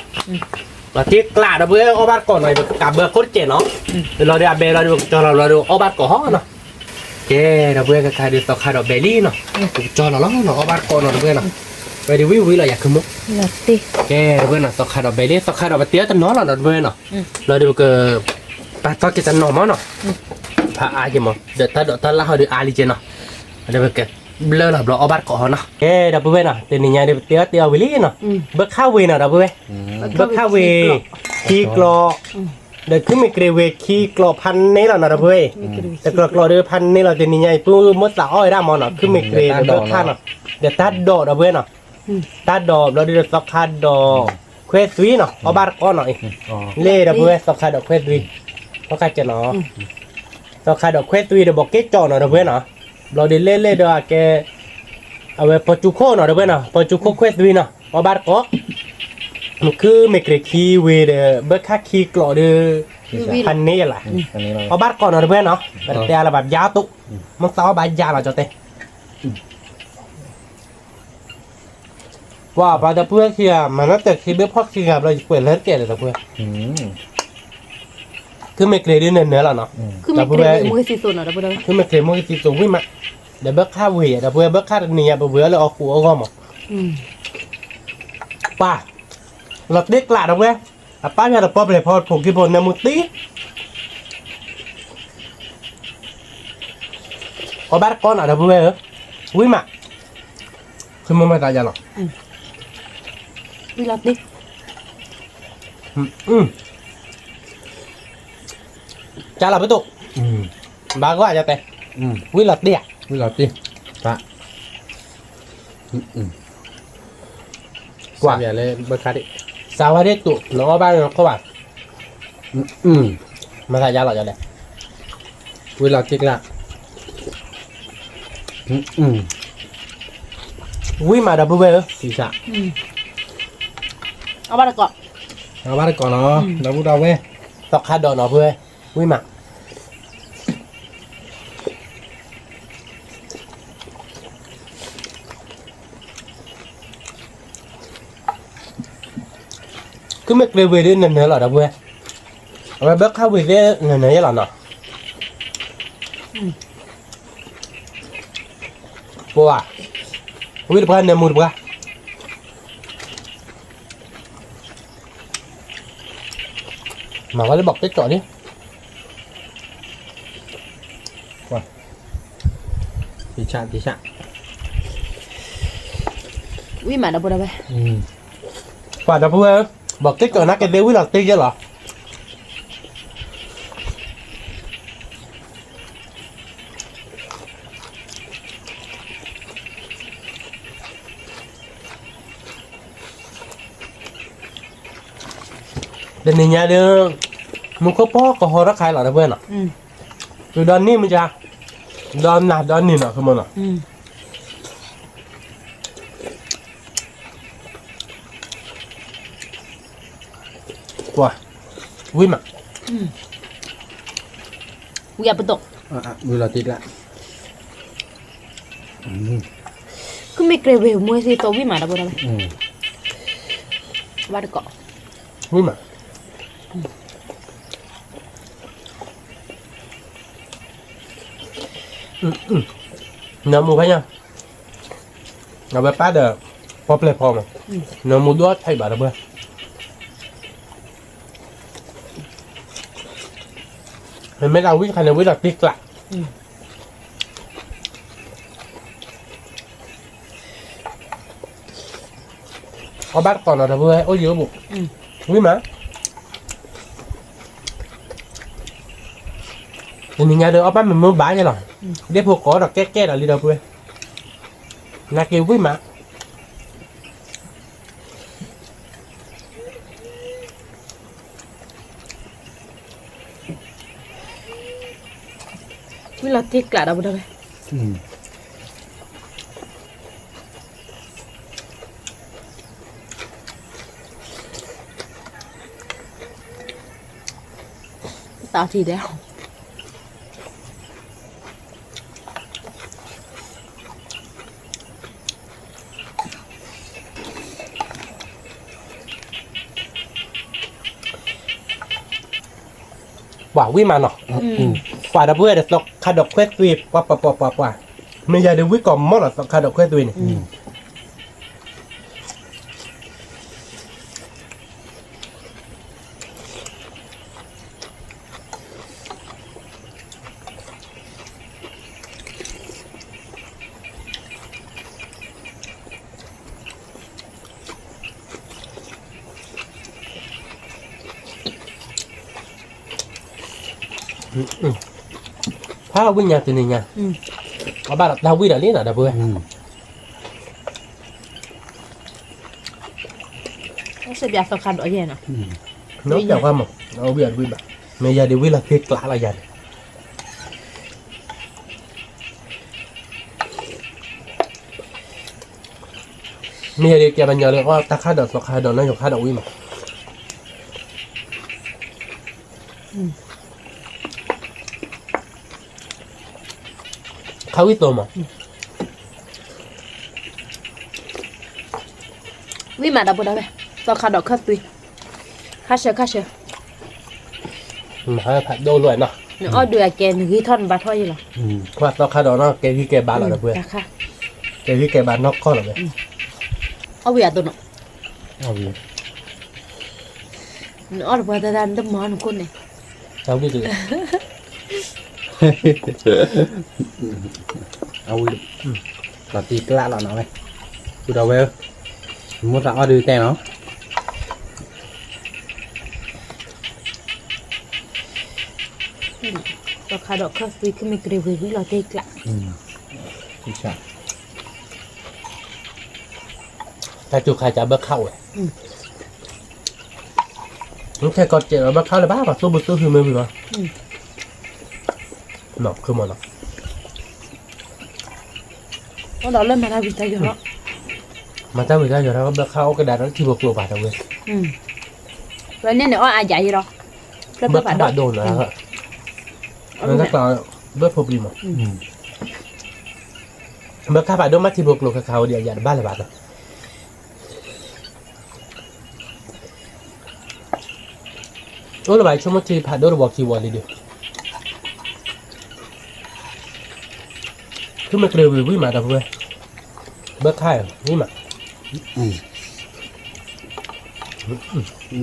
Speaker 1: เราที่กล้าเราเบื่อเอาบ้านก่อนหน่อยกับเบื่อโคตรเจ๋งเนาะเราเดี๋ยวเบลเราดูจอเราดูเอาบ้านก่อนห้องเนาะแกเราเบื่อกับใครดูต่อใครเราเบลลี่เนาะจอเราเนาะเอาบ้านก่อนเราเบื่อเนาะไปดูวิวเราอยากขึ้นมุก
Speaker 3: ลัดติ
Speaker 1: แกเราเบื่อเนาะต่อใครเราเบลลี่ต่อใครเราไปเตี้ยตันน้องเราเบื่อเนาะเราดูกับปะต่อกิจตันน้องมั้งเนาะพระอาจิมเดี๋ยวตาเราดูอาลีเจเนาะเดี๋ยวกับเบลเราเอาบ้านก่อนเนาะแกเราเบื่อเนาะเดี๋ยวนี้เดี๋ยวเตี้ยวิลลี่เนาะเบื่อข้าวเวเนาะเราเบื่อเบื่อข้าวเวขี้กลอเดี๋ยวขึ้นไม่เกรเวขี้กลอพันนี่เราเนาะเราเบื่อแต่กลอเดือพันนี่เราเดี๋ยวนี้ปูมดสาวอ้อยได้มอเนาะขึ้นไม่เกรเดี๋ยวข้าเนาะเดี๋ยวตัดดอกเราเบื่อเนาะตัดดอกเราเดี๋ยวสักคัดดอกเควสวีเนาะเอาบ้านก่อนหน่อยเล่เราเบื่อสักคัดดอกเควสวีสักคัดจะเนาะสักคัดดอกเควสวีเดี๋ยวบอกเก๊กจอเนาะเราเบื่อเนาะเราเดี๋ยวเล่เดี๋ยวแกเอาไว้ปอจุโคเนาะเราเบื่อเนาะปอจุโคเควสวีเนาะเอาบ้านก่อนมันคือไม่เกรคีเวเดเบิร์ค่าคีกลอเดพันนี้แหละเอาบ้านก่อนเราเบื่อเนาะแต่เดี๋ยวเราแบบยาวตุมันซ้อใบยาวเราจะเตะว่าปลาตะเพื่อเชียมันน่าจะคิดเบื้องพ่อเชียเราเปิดเลิศเกศเลยตะเพื่อคือไม่เกรดเนื้อเราเนาะ
Speaker 3: คือมีเกรดมือสีสุดเนาะบ่ได้
Speaker 1: คือไม่เกรดมือสีสูงขึ้นมาเดี๋ยวเบิร์ค่าเวเดี๋ยวเบิร์ค่าเนี่ยเบื่อเราเอาขู่เอาก้อมป้าเราเด็กกล้าตะเพื่อป้าเนี่ยเราป๊อปเลยพอผมกินบนน้ำมุตีเอาบ้านก้อนอ่ะตะเพื่อวิ่งมาคือมันไม่ตายยังหรอก
Speaker 3: วิลัดติ
Speaker 1: จ้าหลับไปตุบ้าก็อาจจะเตะวิ่งหลับเตี้ย
Speaker 2: วิลาตีปะกว่าอย่าเลยเบอร์คาดิ
Speaker 1: สาวเด็กตุน้องบ้านเขาว่ามาตายยังหรอกจะเตะ
Speaker 2: วิลาตีกละ
Speaker 1: วิ่งมาดับเบิลเบอร์
Speaker 2: สีชะ
Speaker 3: เอาบ้านก่อน
Speaker 2: เอาบ้านก่อนเนาะเราพูดเอาเว้ย
Speaker 1: ตอกคาดอนเนาะเพื่อวิ่งมาคือไม่เกลียวเวรเนื้อหรอดับเบิลเอาไปเบิกข้าวเวรเนื้อหรอเนาะปัววิ่งไปเนื้อมูดปัวมาว่าจะบอกเจ๊จ่อดิ
Speaker 2: สีชะสีชะ
Speaker 3: วิมาบ่ได้ไป
Speaker 1: ป่าดับเบิลบอกเจ๊จ่อนักเก็ตเดวิลหลักตีเยอะหรอเดี๋ยวนี้เด้อมึงก็พ่อก็ฮอรักใครหรอดับเบิลเนาะคือดอนนี่มันจะดอนหนาดอนนี่เนาะคือมันเนาะว้าวิ่งมา
Speaker 3: กูอยากไปตก
Speaker 2: วิลาตีละ
Speaker 3: คือมีเกรดเวลมือสีตัววิมาบ่ได้ไปบ้านก่อน
Speaker 1: วิ่งมาน้ำมูไปยังเอาไปป้าเด้อพอเปล่าพอมั้งน้ำมูด้วยไทยบาทเบอร์เห็นไหมเราวิ่งคันวิ่งหลักติ๊กละเอาบ้านก่อนเราเบอร์โอ้ยเยอะบุกวิ่งมาเดี๋ยวนี้เดี๋ยวเอาบ้านมันมือบ้าใช่หรอเดี๋ยวพวกก้อนเราแก้เราลีเดอร์เพื่อนักเกี่ยววิ่งมา
Speaker 3: วิลัดติกละบ่ได้ไปตาทีเดียว
Speaker 1: quả quý mà nó quả đã bữa để sọc khai độc quét tùy quả bây giờ để quý còn mất là sọc khai độc quét tùy này phá quý nhà từ này nha có ba là đau quý đã lý là đau bữa
Speaker 3: sẽ bị sọc khăn ở vậy nè
Speaker 1: nó chào qua mà nó bây giờ quý bà bây giờ để quý là thiệt lạ là gì bây giờ đi kêu bạn nhớ đượcว่า ta khai đợt sọc khai đợt nó dùng khai đợt quý mà khá quý tôm mà
Speaker 3: quý mà đâu bữa đâu vậy sọc khăn đỏ khát tùy khát sợ
Speaker 1: mà phải đôi loại nó
Speaker 3: nó đưa kèn ghi thon bà thôi gì là
Speaker 1: qua sọc khai đợt nó cái khi kêu bán là được vừa
Speaker 3: khát
Speaker 1: cái khi kêu bán nó có là vậy
Speaker 3: bây giờ tụi nó
Speaker 2: เอาอยู่
Speaker 3: nó là bây giờ đang đâm món con này
Speaker 1: sao biết được
Speaker 2: เอาเราตีกล้าเราเนาะไหมกูเราเวลมุดเราเอาดูแต่เนาะ
Speaker 3: sọc khăn đỏ khát tùy khi mình kêu với là tê lạ
Speaker 2: พี่ชา
Speaker 1: ถ้าจุกใครจะเบิกเข้าเลยมันแค่กดเจ็บแล้วเบิกเข้าเลยบ้าป่ะสู้บุษสู้คือไม่มีป่ะหนอกคือมันหนอก
Speaker 3: nó đó lên mà ra vì tay cho nó
Speaker 1: มาตั้งไว้ได้อยู่แล้วก็เบิกเข้ากระดาษนั้นที่บวกตัวบาทเอาเลย
Speaker 3: vậy nên nó ai dạy gì đâu
Speaker 1: เบิกเข้าบาทโดนแล้วฮะมันก็ต่อเบิกพอดีมั้งเบิกเข้าบาทโดนมาที่บวกตัวเขาเดียวอย่าบ้านเลยบาทนะโอ้ระบายช่วงเมื่อกี้ผ่านโดนบอกจีวรเลยเดียวคือมันเกลียววิ่งมาดับเว้ยเบิกค่ายวิ่งมา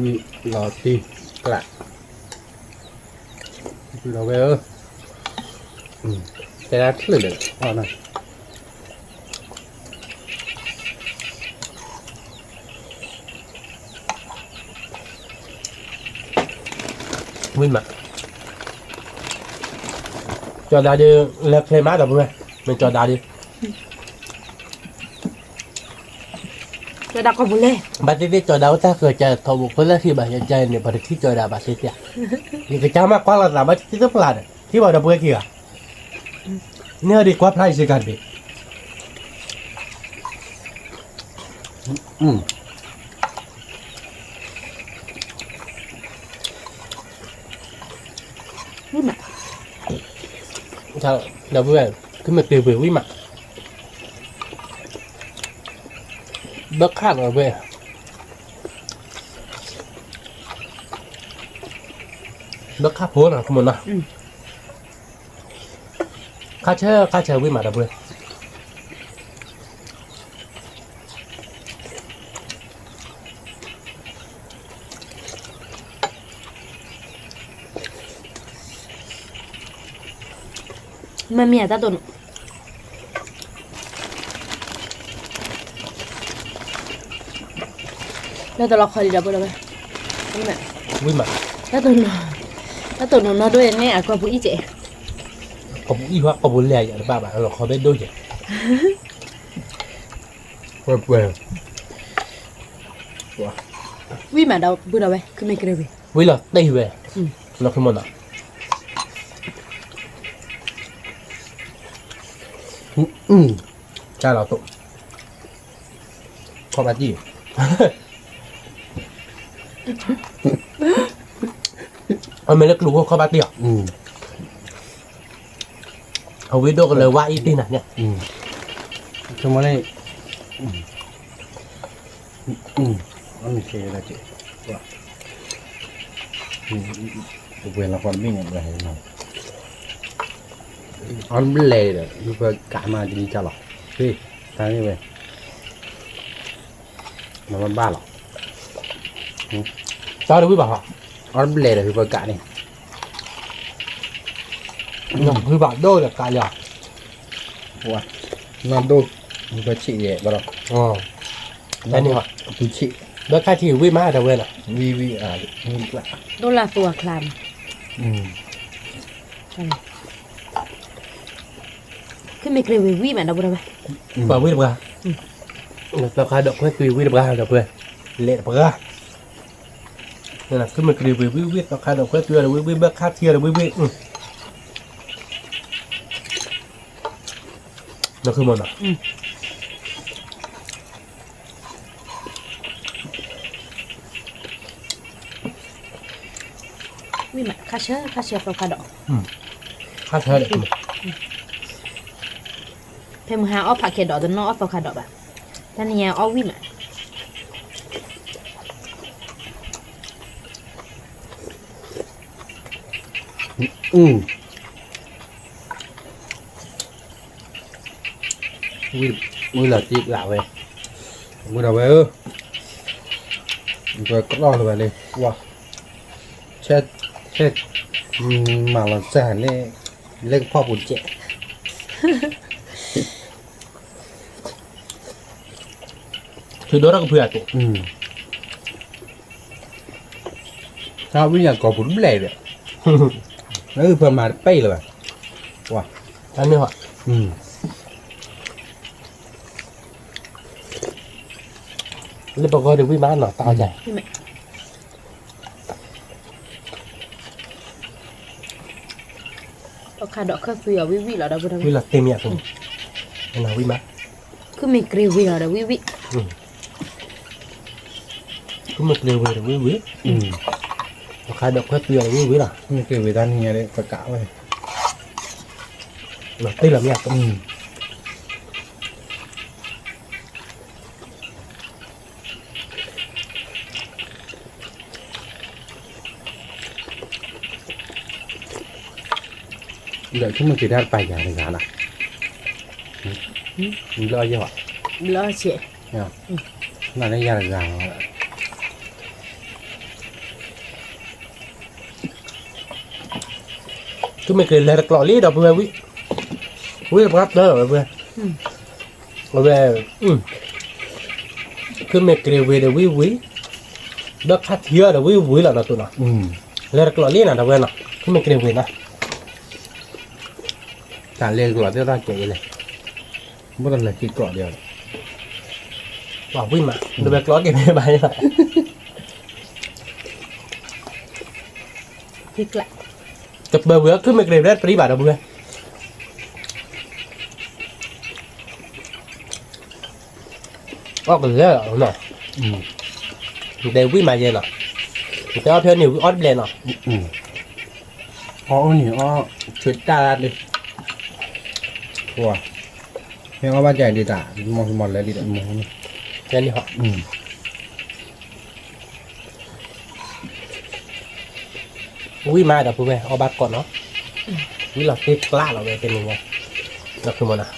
Speaker 2: มีเราตีกล้ากูเราเวลแต่ละคลื่นเลยเอาหน่อย
Speaker 1: วิ่งมาจอดาดีเล็กเพลย์มาดับเว้ยมันจอดาดี
Speaker 3: rồi đặt con bún lê
Speaker 1: บัตรที่จอดาวถ้าเกิดจะทบุคนละที่บาดใจเนี่ยบัตรที่จอดาบัตรที่เนี่ยนี่ก็จะมากกว่าระดับบัตรที่ต้องพลาดที่บอกดับเบิ้ลกี่อ่ะเนี่ยดีกว่าพลาดสิการบิ
Speaker 3: quý mà
Speaker 1: ถ้าดับเบิ้ลขึ้นมาเกลียววิ่งมาเบิกข้างเอาเว้ยเบิกข้าโพสอ่ะขโมยนะข้าเชื่อวิ่งมาดับเบิ้ล
Speaker 3: mà mẹ ta tụi nóแล้วตัวเราคอยดีดับเบิ้ลเลยนี่แม่
Speaker 1: วิ่งมา
Speaker 3: แล้วตัวnó đôi nghe à qua bụi chị
Speaker 1: ขบุอีว่าขบุแหล่อย่างบ้าบ้าเราขอได้ด้วยอย่างเว้ย
Speaker 3: vì mà đâu bữa đâu vậy cứ mấy cái này
Speaker 1: วิ่งเราได้เว้ยเราขโมยนะ จ้าเราตุขอบาจีเอาไม่เลิกรู้ว่าขอบาจีอ่ะเอาวิดีโอกันเลยว่าอีตีน่ะเนี่ย
Speaker 2: ชั่วโมงนี้อันนี้เชื่อแล้วจีว่า quên là con mình vậy nào ăn bún lề rồi vừa cả mà đi cho lọ đi tao như vậy nó ba lọ
Speaker 1: sao được quý bảo
Speaker 2: ăn bún lề rồi vừa cả này
Speaker 1: quý bảo đôi là cả nhỏ
Speaker 2: wow nó đôi vừa chị vậy bắt đầu
Speaker 1: đây này họ
Speaker 2: từ chị
Speaker 1: đó khai thì quý má đâu quên à
Speaker 2: vi à nguyên lại
Speaker 3: ดอลลาร์ตัวคลามคือไม่เกรวีวีมันเราบ่ได้ไหม
Speaker 1: bảo quý được ra tao khai động cái tùy quý được ra được quên lệ được ra nên là cứ mình kêu quý quý tao khai động cái tùy là quý bước khác kia là quý nóคือมันอ่ะ
Speaker 3: วีมันคาเชอร์ตัวคาดอก
Speaker 1: khác thế đấy
Speaker 3: เพมหาออฟผักเขดดอกจนนออฟตัวคาดอกแบบท่านเนี่ยออฟวีมัน
Speaker 2: ui là chị lạ về ui đầu về ư rồi có lo rồi đi wow chết chết mà là sàn này lên kho bún chè
Speaker 1: thứ đó là cái phượt
Speaker 2: sao bây giờ có bún lề vậy nó vừa mà bay rồi wow
Speaker 1: anh nữa họ lên bao gói được quý má nó tao nhảy
Speaker 3: วีมันตัวคาดอกคือฟิววีวีเราได้บ่ได้ไหม
Speaker 1: quý là tên miệng không anh nào quý má
Speaker 3: คือไม่เกรวีเราได้วีวี
Speaker 1: cứ một liều về được quý nó khai động cái tùy là quý là
Speaker 2: như kiểu người ta nghe đấy cả cả vậy
Speaker 1: nó tên là miệng
Speaker 2: đợi chúng mình chỉ ra bài giả này giả nào lo chưa ạ
Speaker 3: รอเสีย
Speaker 2: là nó ra là giả
Speaker 1: cứ mình kể là lọ lý đâu vừa quý là bắt đó rồi vừa về cứ mình kể về được quý đất khát thiêu được quý là tụi nó là lọ lý nào đâu vừa nào cứ mình kể về nào
Speaker 2: cả lên gọi cho ra chạy này mỗi lần là chỉ cọ đều
Speaker 1: bảo quý mà được về lọ cái này bài vậy
Speaker 3: พลิกละ
Speaker 1: tập bờ vừa cứ mình kể rất tí bà đâu vừa cái gì đó nè đều quý mà vậy nè người ta theo nhiều ót lên nè
Speaker 2: nhiều chuyện ta đi wow nhưng mà bạn chạy đi tả một lại đi tận một
Speaker 1: cho nên họ quý mà đâu vừa ở bát còn nó quý là cái lạ là về cái này nha nóคือมันอ่ะ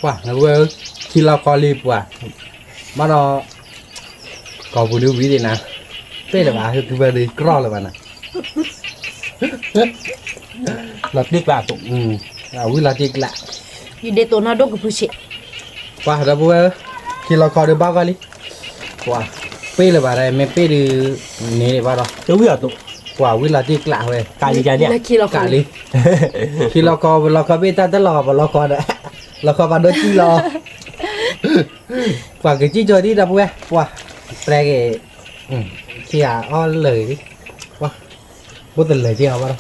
Speaker 2: wow là vừa khiเราcó lip wow mà nó có vừa lưu ý đi nè đây là bà thì vừa đi crawl là bà nè
Speaker 1: nó tiếc lạ tụng
Speaker 2: à vừa là tiếc lạ
Speaker 3: อยู่ในตัวนาดกกับผู้เชี่ย
Speaker 2: wow là vừa khiเราcó được bao cái đi wow bây là bà này mấy bây đi nè bà đó
Speaker 1: chú biết tụng
Speaker 2: wow vừa là tiếc lạ vậy
Speaker 1: cả gì vậy
Speaker 3: แล้วคีเรา
Speaker 2: cả đi khiเราcó biết ta tất lò và lo có đấy lo có vào đôi chi lo và cái chi chơi đi đập que wow đây cái khi lời đi wow vô tình lời chi hả đâu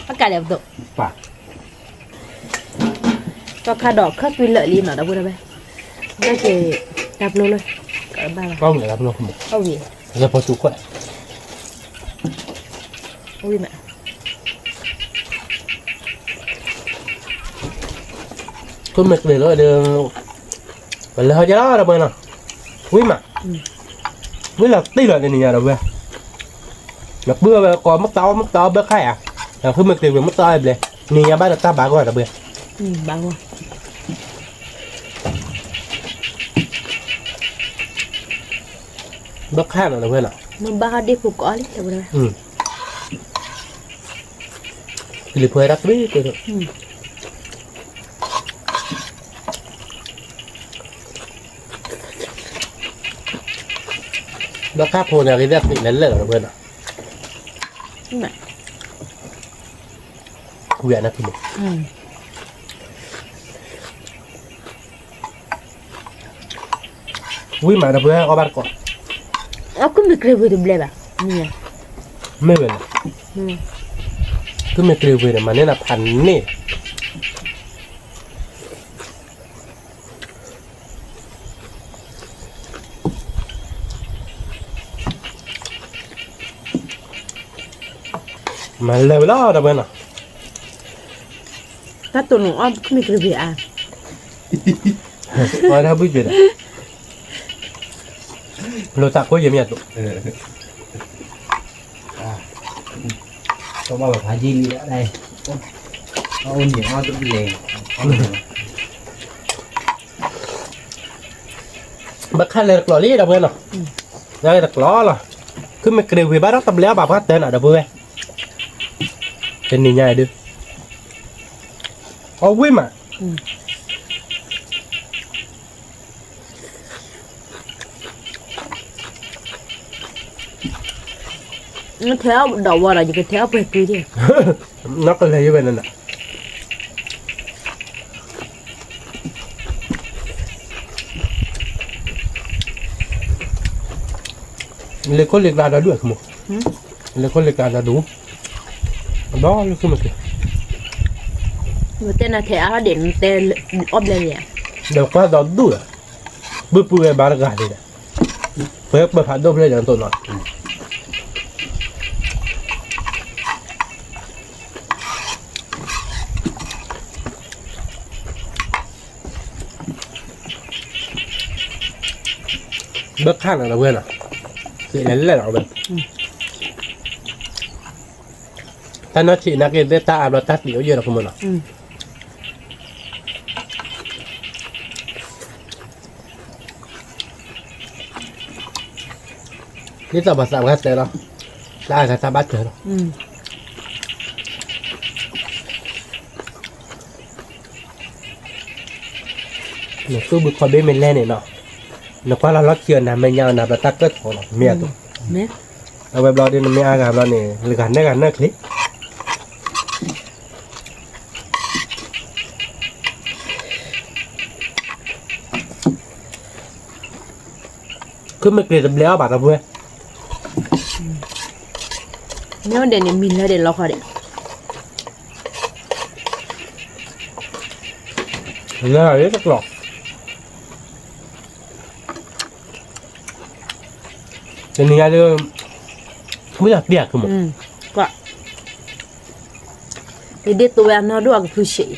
Speaker 3: อากาศแบบตก
Speaker 2: wow
Speaker 3: ตัวคาดอกคือฟิวเลอร์ลีหน่อยได้บ่ได้ไหมได้เกดับโลเลยก็บ้าละ
Speaker 1: không để làm nó không
Speaker 3: เอาวี
Speaker 1: giờ có chú quậy
Speaker 3: เอาวีมา
Speaker 1: cứ mệt về rồi được và lời cho đó là bên nào quý mà quý là tí lợi này nhà đâu về gặp bữa có mất tao bữa khai à là cứ mệt về mất tao về nhà ba ta bà gọi là bữa
Speaker 3: bà gọi
Speaker 1: bữa khai là bên nào
Speaker 3: mình ba đi phục có đi đâu rồi
Speaker 1: thì phải đặt biết rồi bữa khác thôi là cái đẹp thì lớn lớn là bên nào huyện là cái gì quý mà là bữa có bạn còn
Speaker 3: aku mikir gue tuh bela nih
Speaker 1: mấy bên cứ mấy cái về mà nên là thành nè mà leo đó đâu bên nào
Speaker 3: ta tuh nung aku mikir gue à
Speaker 1: mà đâu biết về đâu lô tạc có gì vậy tụi
Speaker 2: có bao phải gì nữa đây nó ôn gì nó cũng lề
Speaker 1: bắt khai là lò lý đâu bên nào đây là lò là cứ mấy cái về bắt đó tập léo bà phát tên ở đâu bên tên này nhảy được ô quý mà
Speaker 3: nó theo đầu vào là những cái theo về cứ đi
Speaker 1: nó có lấy bên này nè lấy con lịch ra đã được không lấy con lịch ra đã đủ đó lúc mà kìa
Speaker 3: người tên là theo đến tên ốp lên nhỉ
Speaker 1: đều qua đó đủ bữa bữa bán gà đi nè phải bữa phản đâu lên tôi nói bớt khác là quên à chị lấy lại nào bên ta nói chị là cái ta nó tắt điếu gì là không muốn àนี่จะมาสั่งกันเสร็จแล้วได้กันสบายเฉยแล้วเนี่ยตู้บุคคลเบมเล่นเนี่ยเนาะแล้วก็เราล็อกเชือกนะไม่ยาวนะเราตัดก็ถอดเมียตัว
Speaker 3: เนี่ย
Speaker 1: เอาไปบล็อกดินไม่อาการเราเนี่ยหรือกันได้กันเนื้อคลิปคือไม่เกลียดแล้วบาดเราเพื่อ
Speaker 3: nếu để mình là để lo khỏi đấy
Speaker 1: แล้วอะไรสักหลอกจะนี่ไงเด้อไม่อยากเปียกคือมั้ง
Speaker 3: ก็เด็ดตัวนั้นดูอักผู้ชาย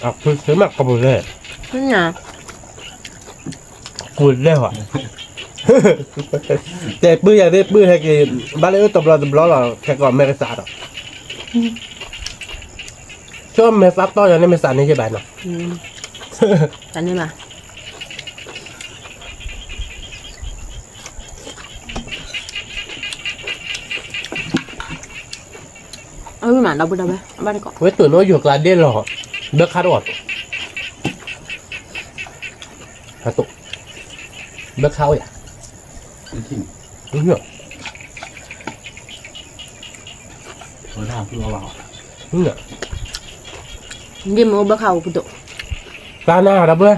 Speaker 1: อ่ะคือซื้อมากกว่าเลย
Speaker 3: นั่นนะ
Speaker 1: กูเลยว่ะแต่ปื้ออยากได้ปื้อให้กินบ้านเลยตบล้อหรอแค่ก่อนไม่กระสาดหรอกชอบเมฟักต่ออย่างนี้เมสานนี่ใช่ไหมเนาะ
Speaker 3: ตอนนี้มาเอาไปมาเราไปบ้านก่อน
Speaker 1: เว้ยตัวน้อยอยู่กลางเด่นหรอเบิกคาร์ดอดฮะตุเบิกเขาอย่างนี่เหรอ
Speaker 2: เขาทำเพื่อเรา
Speaker 1: นี่เหรอ
Speaker 3: đi mua bác hầu của tụi
Speaker 1: ตาหน้าครับเพื่อน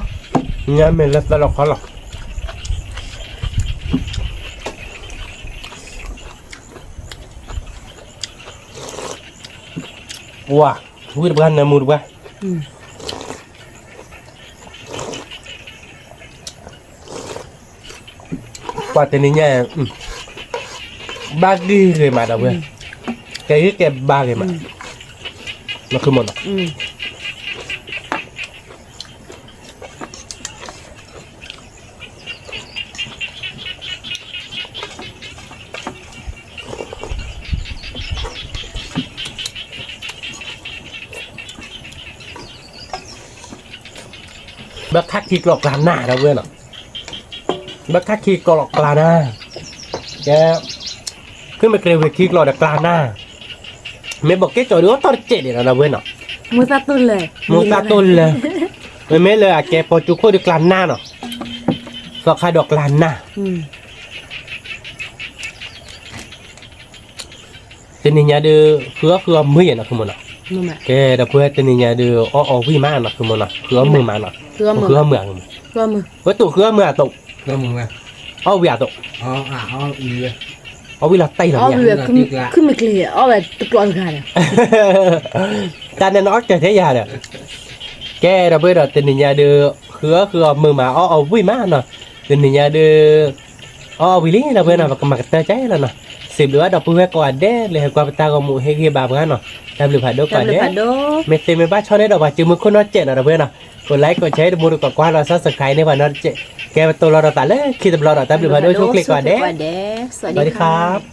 Speaker 1: เนี่ยเมลัสตลอดเขาหรอกว้าวิ่งไปกันนะมูดไปกว่าแต่นี้เนี่ยบากี้เลยมาดับเพื่อนแกบาเลยมามันคือหมด บักคักที่กรอกกลางหน้าเราเว้ยเนาะบักคักที่กรอกกลางหน้าแกขึ้นมาเกลียวที่กรอกกลางหน้าไม่บอกแกจอดดูว่าตอนเจ็ดเนี่ยเราเว้ยเนาะ
Speaker 3: มูซาตุนเลย
Speaker 1: มูตาตุนเลยไม่เลยอะแกพอจุกโคตรกลางหน้าเนาะสอกใครดอกกลางหน้าเจนนี่ยาดูคือมือเนาะคือมันเนาะ
Speaker 3: นู่นแหละ
Speaker 1: แกแต่เพื่อเจนนี่ยาดูอ้อวิ่งมากเนาะคือมันเนาะคือมือมาเนาะ
Speaker 3: เครือมือ
Speaker 1: คือมือ
Speaker 3: เครือมือ
Speaker 1: วัตถุคือมือตก
Speaker 2: แล้วมึงไง
Speaker 1: อ้อวิ่งตก
Speaker 2: อ๋ออ๋ออีเลย
Speaker 1: อ้อวิ่งเราไต่หลัง
Speaker 3: อ๋อ
Speaker 1: เนี่ย
Speaker 3: แบบขึ้นไม่เกลี่ยอ๋อแบบตะกอนกันอ่ะ
Speaker 1: การนั้นอ้อเจอเทียเนี่ยแกแต่เพื่อเจนนี่ยาดูคือมือมาอ้อวิ่งมากเนาะเจนนี่ยาดูอ้อวิ่งนี่เราเพื่อนเนาะมาเตะใจแล้วเนาะสิบหรือว่าดอกเพื่อนก่อนเด้เลยกว่าตาก็มูให้เกี่ยบาเพื่อนเนาะทำหรือผ่านด้วยก่อน
Speaker 3: จำเลย
Speaker 1: เด้
Speaker 3: ผัดโด
Speaker 1: เมตเตเมบ้าชอบได้ดอกว่าจือมือคนนอเจ็ดนะเพื่อนเนาะกดไลค์กดแชร์ดูมือกับกว้านเราซับสไครต์ในวันนอเจ็ดแกเป็นตัวเราตัดเลยคิดตัวเราตัดหรือผ่านด้วยช่วยคลิกก่อนเด้
Speaker 3: สวัสดี
Speaker 1: สวัสดีครับ